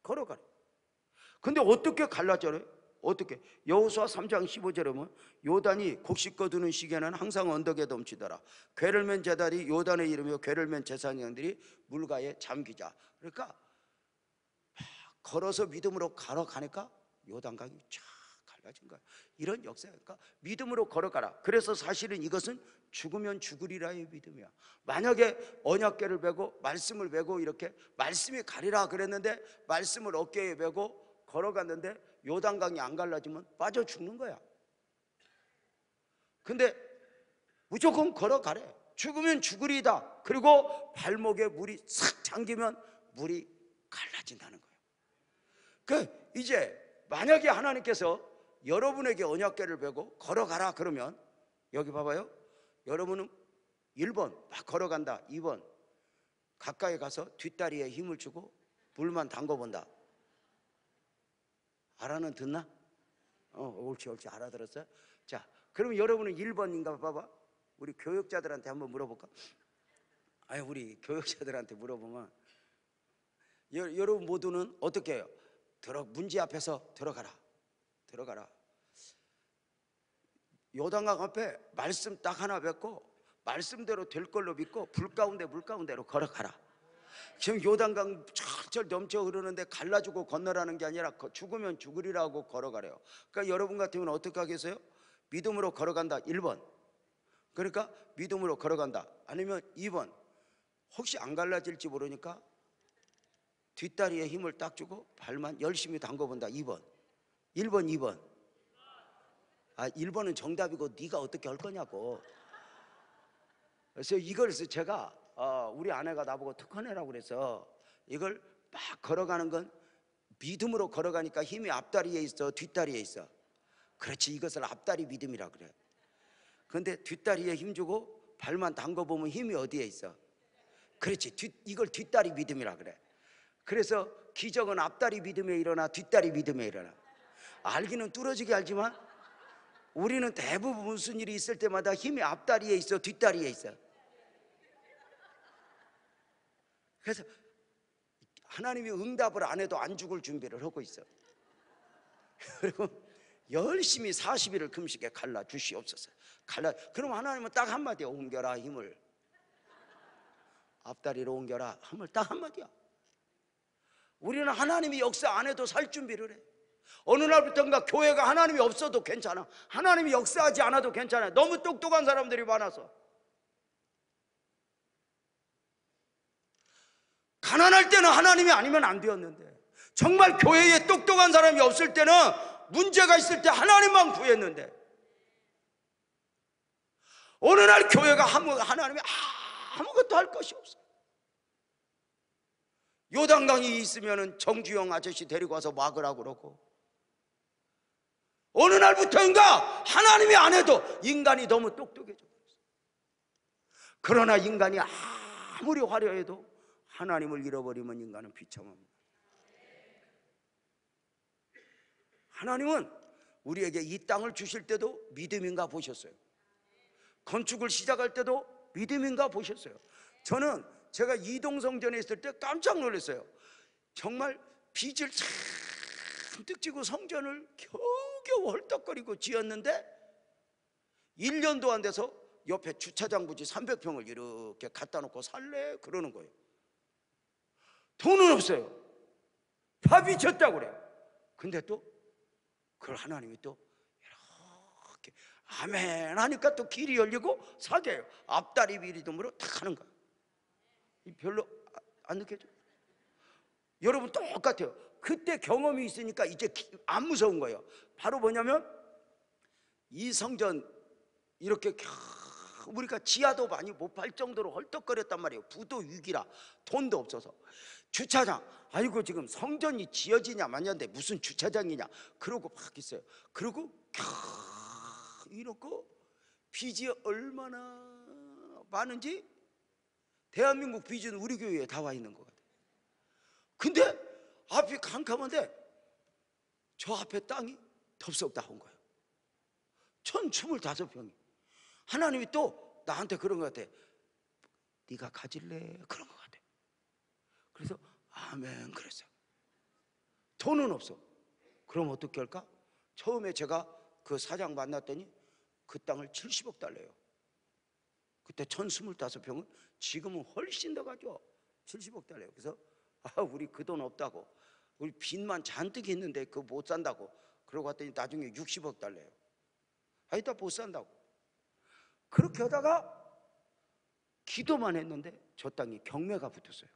걸어가래요. 근데 어떻게 갈라져요? 어떻게? 여호수아 3장 15절에 보면, 요단이 곡식 거두는 시기에는 항상 언덕에 넘치더라. 궤를 맨 제단이 요단의 이름이요 궤를 맨 제사장들이 물가에 잠기자. 그러니까 걸어서 믿음으로 걸어가니까 요단강이 쫙 갈라진 거야. 이런 역사니까 믿음으로 걸어가라. 그래서 사실은 이것은 죽으면 죽으리라의 믿음이야. 만약에 언약궤를 메고 말씀을 메고 이렇게 말씀이 가리라 그랬는데 말씀을 어깨에 메고 걸어갔는데 요단강이 안 갈라지면 빠져 죽는 거야. 근데 무조건 걸어가래. 죽으면 죽으리다. 그리고 발목에 물이 싹 잠기면 물이 갈라진다는 거예요. 그 이제 만약에 하나님께서 여러분에게 언약궤를 메고 걸어가라 그러면, 여기 봐봐요. 여러분은 1번 막 걸어간다. 2번 가까이 가서 뒷다리에 힘을 주고 물만 담궈본다. 알아는 듣나? 옳지 알아들었어요? 자, 그러면 여러분은 1번인가 봐봐. 우리 교육자들한테 한번 물어볼까? 아니, 우리 교육자들한테 물어보면 여러분 모두는 어떻게 해요? 문제 앞에서 들어가라. 요단강 앞에 말씀 딱 하나 뱉고 말씀대로 될 걸로 믿고 물 가운데로 걸어가라. 지금 요단강 철철 넘쳐 흐르는데 갈라주고 건너라는 게 아니라 죽으면 죽으리라고 걸어가래요. 그러니까 여러분 같으면 어떻게 하겠어요? 믿음으로 걸어간다. 1번. 그러니까 믿음으로 걸어간다. 아니면 2번, 혹시 안 갈라질지 모르니까 뒷다리에 힘을 딱 주고 발만 열심히 담궈본다. 2번. 1번, 2번. 1번은 정답이고 네가 어떻게 할 거냐고. 그래서 이걸 제가 우리 아내가 나보고 특허내라고 그래서 이걸 막 걸어가는 건 믿음으로 걸어가니까 힘이 앞다리에 있어, 뒷다리에 있어. 그렇지, 이것을 앞다리 믿음이라 그래. 그런데 뒷다리에 힘 주고 발만 담궈보면 힘이 어디에 있어? 그렇지, 이걸 뒷다리 믿음이라 그래. 그래서 기적은 앞다리 믿음에 일어나 뒷다리 믿음에 일어나. 알기는 뚫어지게 알지만 우리는 대부분 무슨 일이 있을 때마다 힘이 앞다리에 있어, 뒷다리에 있어. 그래서 하나님이 응답을 안 해도 안 죽을 준비를 하고 있어. 그리고 열심히 40일을 금식에 갈라 주시옵소서. 그럼 하나님은 딱 한마디야. 옮겨라 힘을. 앞다리로 옮겨라. 힘을 딱 한마디야. 우리는 하나님이 역사 안 해도 살 준비를 해. 어느 날부터인가 교회가 하나님이 없어도 괜찮아. 하나님이 역사하지 않아도 괜찮아. 너무 똑똑한 사람들이 많아서. 가난할 때는 하나님이 아니면 안 되었는데, 정말 교회에 똑똑한 사람이 없을 때는, 문제가 있을 때 하나님만 구했는데, 어느 날 교회가 하나님이 아무것도 할 것이 없어. 요단강이 있으면 정주영 아저씨 데리고 와서 막으라고 그러고, 어느 날부터인가 하나님이 안 해도 인간이 너무 똑똑해져 버렸어. 그러나 인간이 아무리 화려해도 하나님을 잃어버리면 인간은 비참합니다. 하나님은 우리에게 이 땅을 주실 때도 믿음인가 보셨어요. 건축을 시작할 때도 믿음인가 보셨어요. 저는 제가 이동성전에 있을 때 깜짝 놀랐어요. 정말 빚을 잔뜩 지고 성전을 겨우겨우 헐떡거리고 지었는데 1년도 안 돼서 옆에 주차장 부지 300평을 이렇게 갖다 놓고 살래? 그러는 거예요. 돈은 없어요. 밥이 졌다고 그래요. 근데 또 그걸 하나님이 또 이렇게 아멘 하니까 또 길이 열리고 사겨요. 앞다리 비리듬으로 탁 하는 거예요. 별로 안 느껴져요? 여러분 똑같아요. 그때 경험이 있으니까 이제 안 무서운 거예요. 바로 뭐냐면 이 성전 이렇게 우리가 지하도 많이 못 팔 정도로 헐떡거렸단 말이에요. 부도 위기라 돈도 없어서. 주차장, 아이고 지금 성전이 지어지냐 마냐인데 무슨 주차장이냐 그러고 막 있어요. 그리고 이렇고 빚이 얼마나 많은지 대한민국 빚은 우리 교회에 다 와 있는 것 같아요. 근데 앞이 캄캄한데 저 앞에 땅이 덥석 나온 거예요. 1025평이. 하나님이 또 나한테 그런 것 같아. 네가 가질래? 그런 것 같아. 그래서 아멘 그랬어요. 돈은 없어. 그럼 어떻게 할까? 처음에 제가 그 사장 만났더니 그 땅을 70억 달래요. 그때 1025평은 지금은 훨씬 더 가죠. 70억 달래요. 그래서 우리 그 돈 없다고, 우리 빚만 잔뜩 있는데 그거 못 산다고 그러고 왔더니 나중에 60억 달래요. 다 못 산다고. 그렇게 하다가 기도만 했는데 저 땅이 경매가 붙었어요.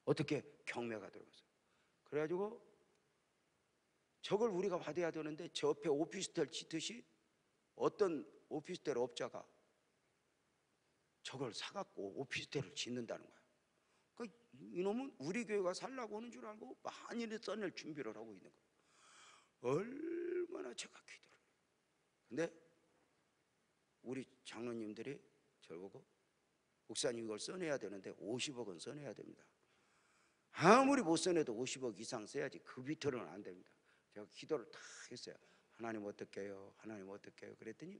어떻게 경매가 들어갔어요. 그래가지고 저걸 우리가 받아야 되는데 저 옆에 오피스텔 짓듯이 어떤 오피스텔 업자가 저걸 사갖고 오피스텔을 짓는다는 거야. 그러니까 이놈은 우리 교회가 살라고 하는 줄 알고 많이 써낼 준비를 하고 있는 거예요. 얼마나 제가 기도를 해요. 근데 우리 장로님들이 저를 보고 목사님 이걸 써내야 되는데 50억은 써내야 됩니다. 아무리 못 써내도 50억 이상 써야지 그 밑으로는 안 됩니다. 제가 기도를 다 했어요. 하나님 어떻게 해요? 하나님 어떻게 해요? 그랬더니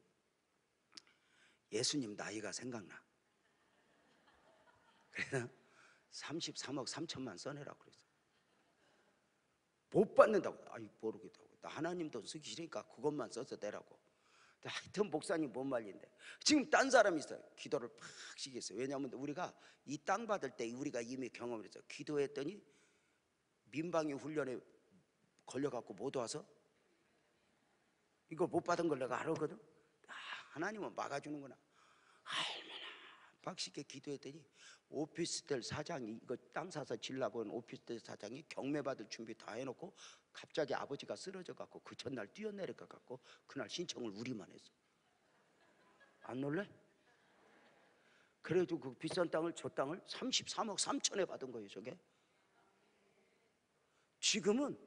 예수님 나이가 생각나. 그래서 33억 3천만 써내라고 그랬어요. 못 받는다고. 아이 모르겠다고. 나 하나님 돈 쓰기 싫으니까 그것만 써서 내라고. 하여튼 목사님 못 말린대. 지금 딴 사람이 있어요. 기도를 팍 시켰어요. 왜냐하면 우리가 이 땅 받을 때 우리가 이미 경험을 했어요. 기도했더니 민방위 훈련에 걸려갖고 못 와서 이걸 못 받은 걸 내가 알거든. 하나님은 막아주는구나. 얼마나 박식게 기도했더니 오피스텔 사장이 이거 땅 사서 질라고 한 오피스텔 사장이 경매 받을 준비 다 해놓고 갑자기 아버지가 쓰러져 갖고 그 전날 뛰어내릴 것 같고 그날 신청을 우리만 했어. 안 놀래? 그래도 그 비싼 땅을 저 땅을 33억 3천에 받은 거예요. 저게 지금은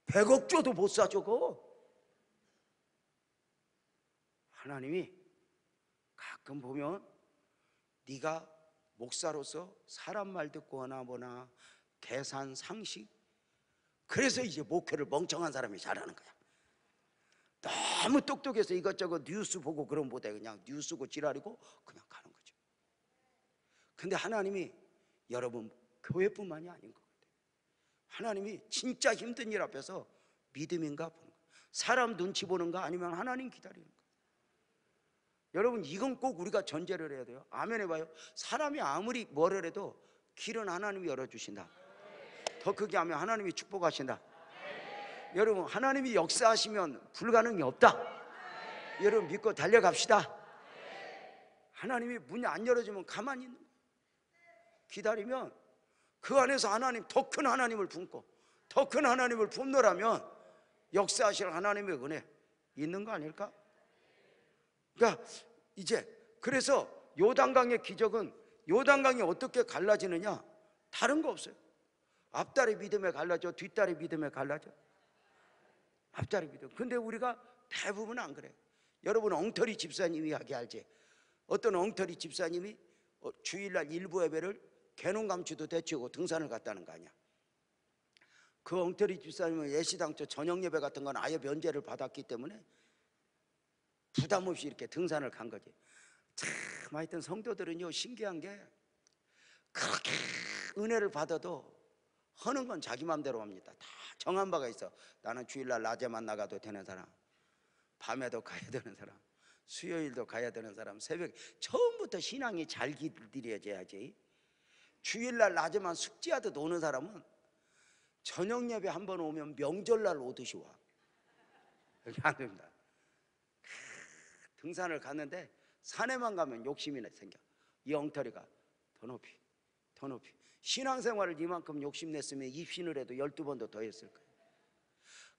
100억 줘도 못 사. 저거 하나님이 가끔 보면 네가 목사로서 사람 말 듣고 하나 보나 계산 상식, 그래서 이제 목회를 멍청한 사람이 잘하는 거야. 너무 똑똑해서 이것저것 뉴스 보고 그런 보다 그냥 뉴스고 지랄이고 그냥 가는 거죠. 근데 하나님이 여러분 교회뿐만이 아닌 것 같아요. 하나님이 진짜 힘든 일 앞에서 믿음인가 보는 거예요. 사람 눈치 보는가 아니면 하나님 기다리는 거예요. 여러분 이건 꼭 우리가 전제를 해야 돼요. 아멘 해봐요. 사람이 아무리 뭐를 해도 길은 하나님이 열어주신다. 더 크게 하면 하나님이 축복하신다. 여러분 하나님이 역사하시면 불가능이 없다. 여러분 믿고 달려갑시다. 하나님이 문이 안 열어주면 가만히 있는 거예요. 기다리면 그 안에서 하나님 더 큰 하나님을 품고 더 큰 하나님을 품노라면 역사하실 하나님의 은혜 있는 거 아닐까? 그러니까 이제 그래서 요단강의 기적은 요단강이 어떻게 갈라지느냐? 다른 거 없어요. 앞다리 믿음에 갈라져, 뒷다리 믿음에 갈라져. 앞다리 믿음. 근데 우리가 대부분 안 그래. 여러분 엉터리 집사님이 하게 알지? 어떤 엉터리 집사님이 주일날 일부 예배를 개농감추도 대치고 등산을 갔다는 거 아니야. 그 엉터리 집사님은 예시당초 저녁 예배 같은 건 아예 면제를 받았기 때문에 부담 없이 이렇게 등산을 간 거지. 참 하여튼 성도들은요 신기한 게 그렇게 은혜를 받아도 하는 건 자기 맘대로 합니다. 다 정한 바가 있어. 나는 주일날 낮에만 나가도 되는 사람, 밤에도 가야 되는 사람, 수요일도 가야 되는 사람, 새벽 처음부터 신앙이 잘 길들여져야지. 주일날 낮에만 숙제하듯 오는 사람은 저녁 예배 한 번 오면 명절날 오듯이 와. 여기 안 됩니다. 등산을 갔는데 산에만 가면 욕심이 생겨. 이 엉터리가 더 높이 더 높이. 신앙생활을 이만큼 욕심냈으면 입신을 해도 12번도 더 했을 거예요.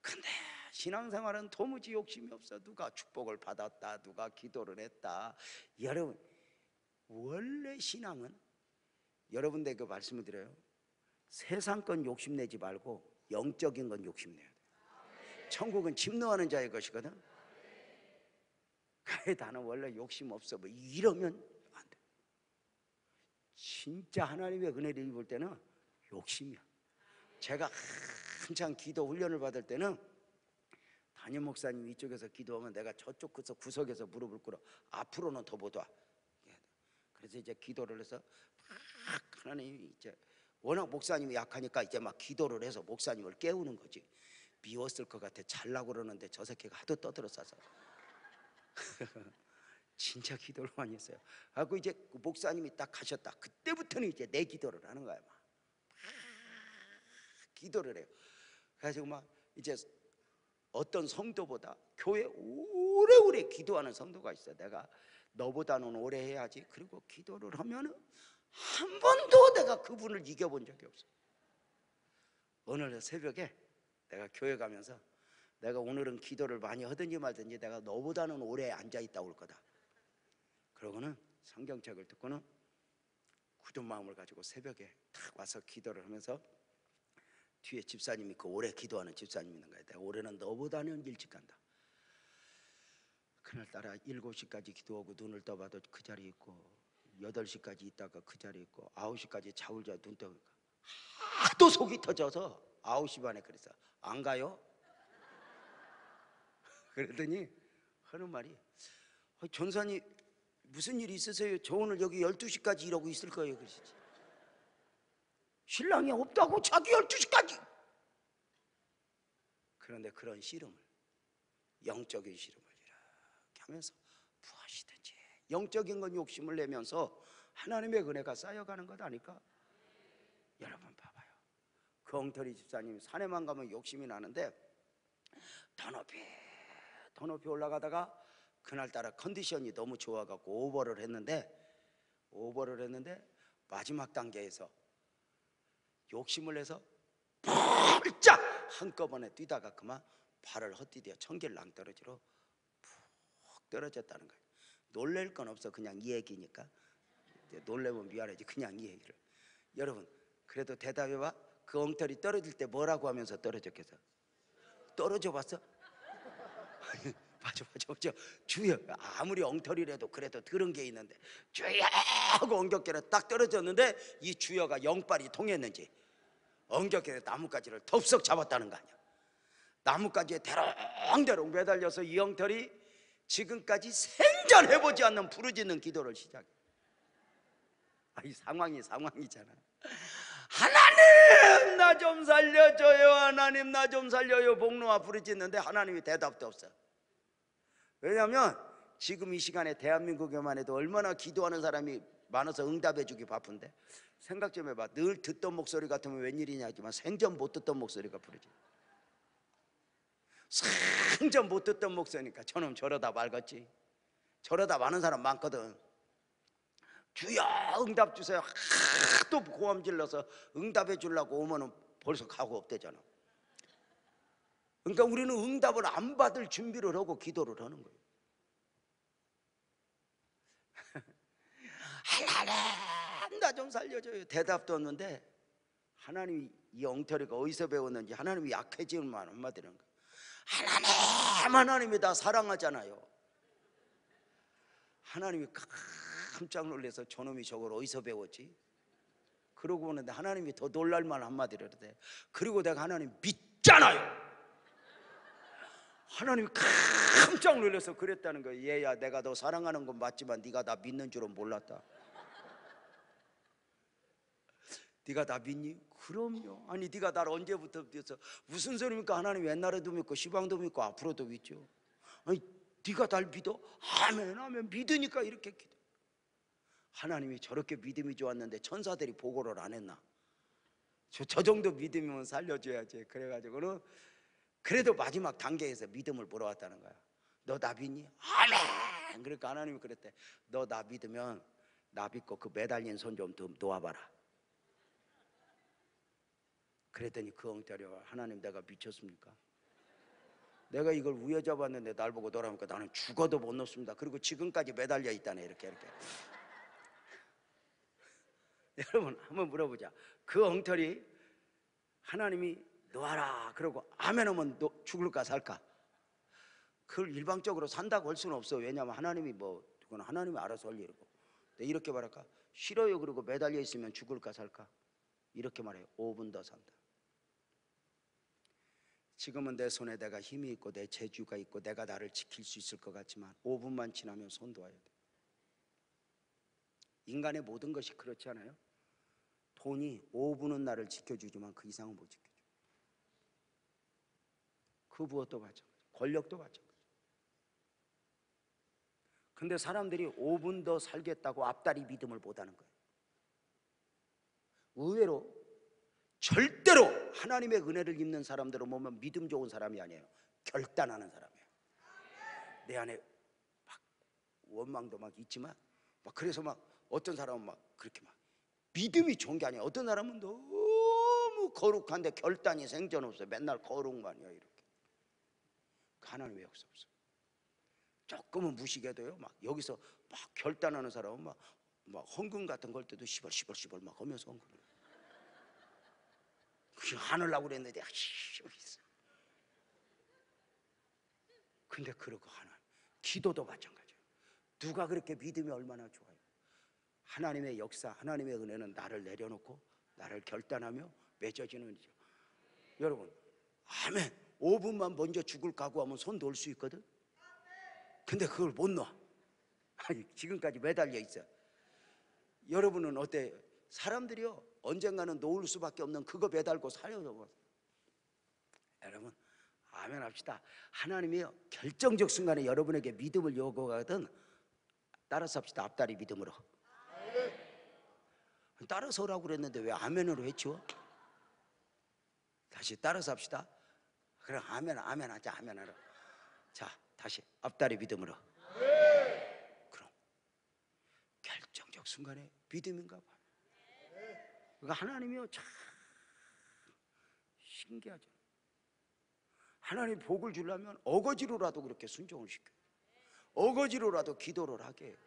근데 신앙생활은 도무지 욕심이 없어. 누가 축복을 받았다, 누가 기도를 했다. 여러분 원래 신앙은 여러분들에게 그 말씀을 드려요. 세상 건 욕심내지 말고 영적인 건 욕심내야 돼. 천국은 침노하는 자의 것이거든. 그래 나는 원래 욕심 없어 뭐 이러면 안 돼. 진짜 하나님의 은혜를 입을 때는 욕심이야. 제가 한창 기도 훈련을 받을 때는 담임 목사님이 이쪽에서 기도하면 내가 저쪽 구석에서 무릎을 꿇어. 앞으로는 더 못 와. 그래서 이제 기도를 해서 막 하나님이 이제 워낙 목사님이 약하니까 이제 막 기도를 해서 목사님을 깨우는 거지. 미웠을 것 같아. 잘라고 그러는데 저 새끼가 하도 떠들어싸서 진짜 기도를 많이 했어요. 하고 이제 그 목사님이 딱 가셨다. 그때부터는 이제 내 기도를 하는 거야. 막 기도를 해요. 그래서 막 이제 어떤 성도보다 교회 오래오래 기도하는 성도가 있어. 내가 너보다는 오래 해야지. 그리고 기도를 하면은 한 번도 내가 그분을 이겨본 적이 없어. 오늘 새벽에 내가 교회 가면서 내가 오늘은 기도를 많이 하든지 말든지 내가 너보다는 오래 앉아있다 올 거다. 그러고는 성경책을 듣고는 굳은 마음을 가지고 새벽에 탁 와서 기도를 하면서 뒤에 집사님이 그 오래 기도하는 집사님이 있는 거야. 내가 올해는 너보다는 일찍 간다. 그날따라 7시까지 기도하고 눈을 떠봐도 그 자리에 있고 8시까지 있다가 그 자리에 있고 9시까지 자울자 눈 떠니까 하도 속이 터져서 9시 반에 그래서 안 가요? 그러더니 하는 말이 전사님 무슨 일이 있으세요? 저 오늘 여기 12시까지 이러고 있을 거예요. 그러시지. 신랑이 없다고 자기 12시까지. 그런데 그런 씨름을, 영적인 씨름을 이렇게 하면서 무엇이든지 영적인 건 욕심을 내면서 하나님의 은혜가 쌓여가는 것 아닐까? 여러분 봐봐요. 그 엉터리 집사님이 산에만 가면 욕심이 나는데 더 높이 올라가다가 그날따라 컨디션이 너무 좋아갖고 오버를 했는데 마지막 단계에서 욕심을 내서 펄짝 한꺼번에 뛰다가 그만 발을 헛디뎌 청길 낭떠러지로 푹 떨어졌다는 거예요. 놀랄 건 없어. 그냥 이 얘기니까. 놀래면 미안하지. 그냥 이 얘기를. 여러분 그래도 대답해봐. 그 엉터리 떨어질 때 뭐라고 하면서 떨어졌겠어? 떨어져 봤어? 맞아. 주여. 아무리 엉터리라도 그래도 들은 게 있는데 주여 하고 엉겹결에 딱 떨어졌는데 이 주여가 영빨이 통했는지 엉겹결에 나뭇가지를 덥석 잡았다는 거 아니야. 나뭇가지에 대롱대롱 매달려서 이 엉터리 지금까지 생전해보지 않는 부르짖는 기도를 시작해. 이 상황이잖아. 하나님 나 좀 살려줘요. 하나님 나 좀 살려요. 복로와 부르짖는데 하나님이 대답도 없어. 왜냐하면 지금 이 시간에 대한민국에만 해도 얼마나 기도하는 사람이 많아서 응답해 주기 바쁜데 생각 좀 해봐. 늘 듣던 목소리 같으면 웬일이냐 하지만 생전 못 듣던 목소리가 부르지. 생전 못 듣던 목소리니까 저놈 저러다 말겠지. 저러다 마는 사람 많거든. 주여 응답 주세요. 하도 고함 질러서 응답해 주려고 오면은 벌써 가고 없대잖아. 그러니까 우리는 응답을 안 받을 준비를 하고 기도를 하는 거예요. 하나님 나 좀 살려줘요. 대답도 없는데 하나님이 이 엉터리가 어디서 배웠는지 하나님이 약해지는 말 한마디는 거예요. 하나님이 다 사랑하잖아요. 하나님이 깜짝 놀라서 저놈이 저걸 어디서 배웠지? 그러고 보는데 하나님이 더 놀랄만 한마디를 해. 그리고 내가 하나님 믿잖아요. 하나님이 깜짝 놀라서 그랬다는 거예요. 얘야 내가 너 사랑하는 건 맞지만 네가 나 믿는 줄은 몰랐다. 네가 나 믿니? 그럼요. 아니 네가 나를 언제부터 믿었어? 무슨 소리입니까? 하나님 옛날에도 믿고 시방도 믿고 앞으로도 믿죠. 아니 네가 날 믿어? 아멘 믿으니까 이렇게 기도. 하나님이 저렇게 믿음이 좋았는데 천사들이 보고를 안 했나? 저 정도 믿음이면 살려줘야지. 그래가지고는 그래도 마지막 단계에서 믿음을 물어왔다는 거야. 너 나 믿니? 아멘. 그러니까 하나님이 그랬대. 너 나 믿으면 나 믿고 그 매달린 손 좀 놓아봐라. 그랬더니 그 엉터리가 하나님 내가 미쳤습니까? 내가 이걸 우여잡았는데 날 보고 너라니까 나는 죽어도 못 놓습니다. 그리고 지금까지 매달려 있다네. 이렇게 여러분 한번 물어보자. 그 엉터리 하나님이 놓아라 그러고 아멘 하면 죽을까 살까? 그걸 일방적으로 산다고 할 수는 없어. 왜냐하면 하나님이 그건 하나님이 알아서 할 일이고. 이렇게 말할까? 싫어요 그러고 매달려 있으면 죽을까 살까? 이렇게 말해요. 5분 더 산다. 지금은 내 손에 내가 힘이 있고 내 재주가 있고 내가 나를 지킬 수 있을 것 같지만 5분만 지나면 손 놓아야 돼. 인간의 모든 것이 그렇지 않아요? 돈이 5분은 나를 지켜주지만 그 이상은 못 지켜줘. 그 무엇도 마찬가지, 권력도 마찬가지. 근데 사람들이 5분 더 살겠다고 앞다리 믿음을 못하는 거예요. 의외로 절대로 하나님의 은혜를 입는 사람들은 보면 믿음 좋은 사람이 아니에요. 결단하는 사람이에요. 내 안에 막 원망도 막 있지만 막 그래서 막 어떤 사람은 막 그렇게 막 믿음이 좋은 게 아니야. 어떤 사람은 너무 거룩한데 결단이 생전 없어요. 맨날 거룩만이야. 이렇게 하나님의 역사 없어. 조금은 무시해도요. 막 여기서 막 결단하는 사람은 막 헌금 같은 걸 때도 시벌 막 하면서 헌금을. 하늘라고 그랬는데 여기 있어. 근데 그러고 하나 기도도 마찬가지예요. 누가 그렇게 믿음이 얼마나 좋아요. 하나님의 역사, 하나님의 은혜는 나를 내려놓고 나를 결단하며 맺어지는 일이죠. 여러분, 아멘. 5분만 먼저 죽을 각오하면 손 놓을 수 있거든. 근데 그걸 못 놔. 아니, 지금까지 매달려 있어. 여러분은 어때요? 사람들이요, 언젠가는 놓을 수밖에 없는 그거 매달고 살려고. 여러분, 아멘 합시다. 하나님이요, 결정적 순간에 여러분에게 믿음을 요구하거든. 따라서 합시다. 앞다리 믿음으로. 따라서 오라고 그랬는데 왜 아멘으로 외치워? 다시 따라서 합시다. 그럼 아멘, 아멘 하자. 아멘 하라. 자, 다시 앞다리 믿음으로. 그럼 결정적 순간에 믿음인가 봐요. 그러니까 하나님이요, 참 신기하죠. 하나님 복을 주려면 어거지로라도 그렇게 순종을 시켜요. 어거지로라도 기도를 하게 해요.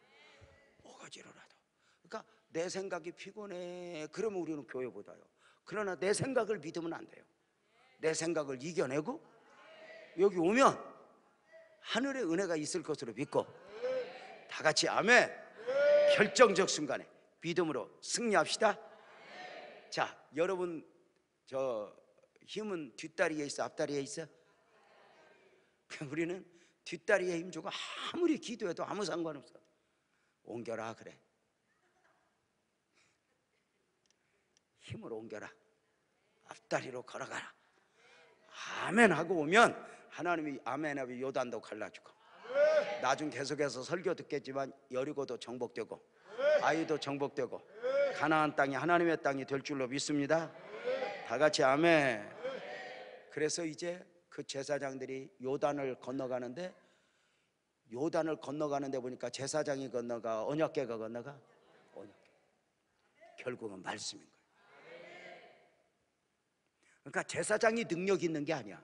어거지로라도. 그러니까 내 생각이 피곤해, 그러면 우리는 교회 못 와요. 그러나 내 생각을 믿으면 안 돼요. 내 생각을 이겨내고 여기 오면 하늘의 은혜가 있을 것으로 믿고, 다 같이 아멘. 결정적 순간에 믿음으로 승리합시다. 자, 여러분, 저 힘은 뒷다리에 있어, 앞다리에 있어? 우리는 뒷다리에 힘 주고 아무리 기도해도 아무 상관없어. 옮겨라 그래. 힘을 옮겨라. 앞다리로 걸어가라. 아멘 하고 오면 하나님이 아멘 하고 요단도 갈라주고, 나중 계속해서 설교 듣겠지만 여리고도 정복되고 아이도 정복되고 가나안 땅이 하나님의 땅이 될 줄로 믿습니다. 다 같이 아멘. 그래서 이제 그 제사장들이 요단을 건너가는데 보니까 제사장이 건너가, 언약궤가 건너가? 언약궤. 결국은 말씀인 거예요. 그러니까 제사장이 능력 있는 게 아니야.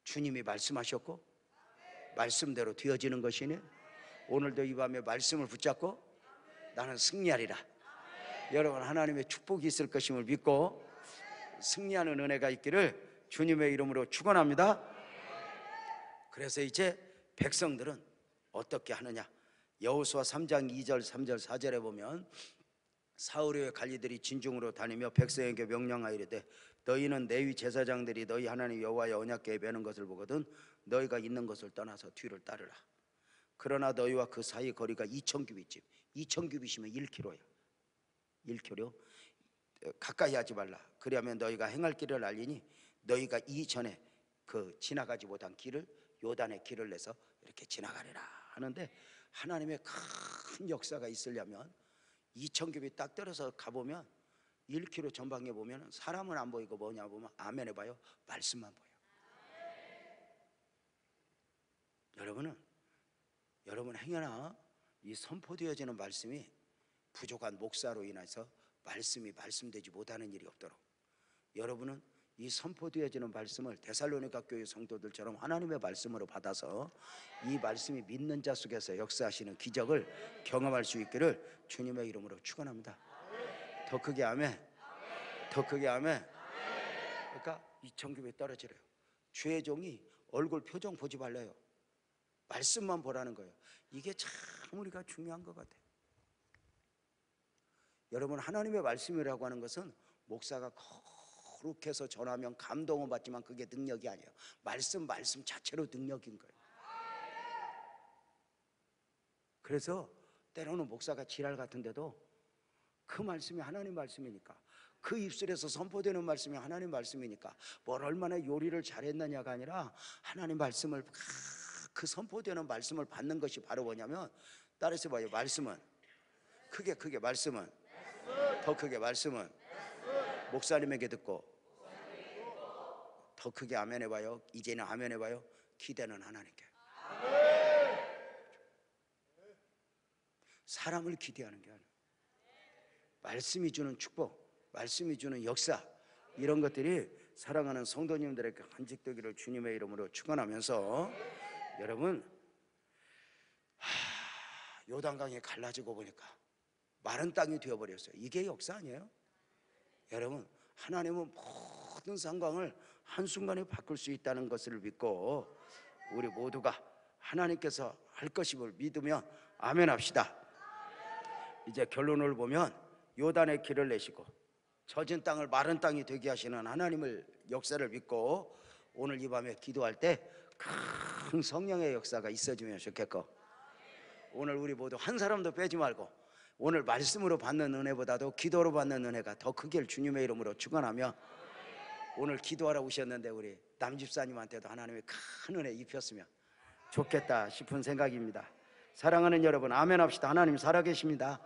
주님이 말씀하셨고 말씀대로 되어지는 것이니 오늘도 이 밤에 말씀을 붙잡고 나는 승리하리라. 여러분, 하나님의 축복이 있을 것임을 믿고 승리하는 은혜가 있기를 주님의 이름으로 축원합니다. 그래서 이제 백성들은 어떻게 하느냐? 여호수아 3장 2절 3절 4절에 보면 사울의 관리들이 진중으로 다니며 백성에게 명령하이르되 너희는 레위 제사장들이 너희 하나님 여호와의 언약궤에 매는 것을 보거든 너희가 있는 것을 떠나서 뒤를 따르라. 그러나 너희와 그 사이 거리가 2,000규빗쯤, 2,000규빗이면 1km야. 1km. 가까이 하지 말라. 그리하면 너희가 행할 길을 알리니 너희가 이전에 그 지나가지 못한 길을, 요단의 길을 내서 이렇게 지나가리라 하는데, 하나님의 큰 역사가 있으려면 2,000규빗 딱 떨어서 가보면 1km 전방에 보면 사람은 안 보이고 뭐냐 보면 아멘 해봐요. 말씀만 보여. 여러분 행여나 이 선포되어지는 말씀이 부족한 목사로 인해서 말씀이 말씀되지 못하는 일이 없도록, 여러분은 이 선포되어지는 말씀을 데살로니가 교회 성도들처럼 하나님의 말씀으로 받아서 이 말씀이 믿는 자 속에서 역사하시는 기적을 경험할 수 있기를 주님의 이름으로 축원합니다. 더 크게 아멘. 더 크게 아멘. 그러니까 2,000규빗 떨어지래요. 주의 종이 얼굴 표정 보지 말래요. 말씀만 보라는 거예요. 이게 참 우리가 중요한 것 같아요. 여러분, 하나님의 말씀이라고 하는 것은 목사가 거룩해서 전하면 감동은 받지만 그게 능력이 아니에요. 말씀 자체로 능력인 거예요. 그래서 때로는 목사가 지랄 같은데도 그 말씀이 하나님 말씀이니까, 그 입술에서 선포되는 말씀이 하나님 말씀이니까 뭘 얼마나 요리를 잘했느냐가 아니라 하나님 말씀을, 그 선포되는 말씀을 받는 것이 바로 뭐냐면, 따라서 봐요. 말씀은 크게 말씀은, 더 크게 말씀은 목사님에게 듣고, 더 크게 아멘 해봐요. 이제는 아멘 해봐요. 기대는 하나님께. 사람을 기대하는 게 아니에요. 말씀이 주는 축복, 말씀이 주는 역사, 이런 것들이 사랑하는 성도님들에게 간직되기를 주님의 이름으로 축원하면서, 여러분, 요단강이 갈라지고 보니까 마른 땅이 되어버렸어요. 이게 역사 아니에요? 여러분, 하나님은 모든 상황을 한순간에 바꿀 수 있다는 것을 믿고 우리 모두가 하나님께서 할 것임을 믿으며 아멘 합시다. 이제 결론을 보면 요단의 길을 내시고 젖은 땅을 마른 땅이 되게 하시는 하나님을 역사를 믿고 오늘 이 밤에 기도할 때 큰 성령의 역사가 있어지면 좋겠고, 오늘 우리 모두 한 사람도 빼지 말고 오늘 말씀으로 받는 은혜보다도 기도로 받는 은혜가 더 크길 주님의 이름으로 축원하며, 오늘 기도하러 오셨는데 우리 남집사님한테도 하나님의 큰 은혜 입혔으면 좋겠다 싶은 생각입니다. 사랑하는 여러분, 아멘 합시다. 하나님 살아계십니다.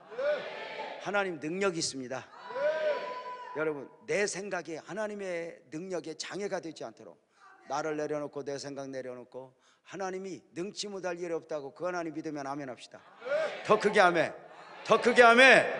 하나님 능력이 있습니다. 여러분, 내 생각이 하나님의 능력에 장애가 되지 않도록 나를 내려놓고 내 생각 내려놓고 하나님이 능치 못할 일이 없다고 그 하나님 믿으면 아멘 합시다. 더 크게 아멘, 더 크게 아멘.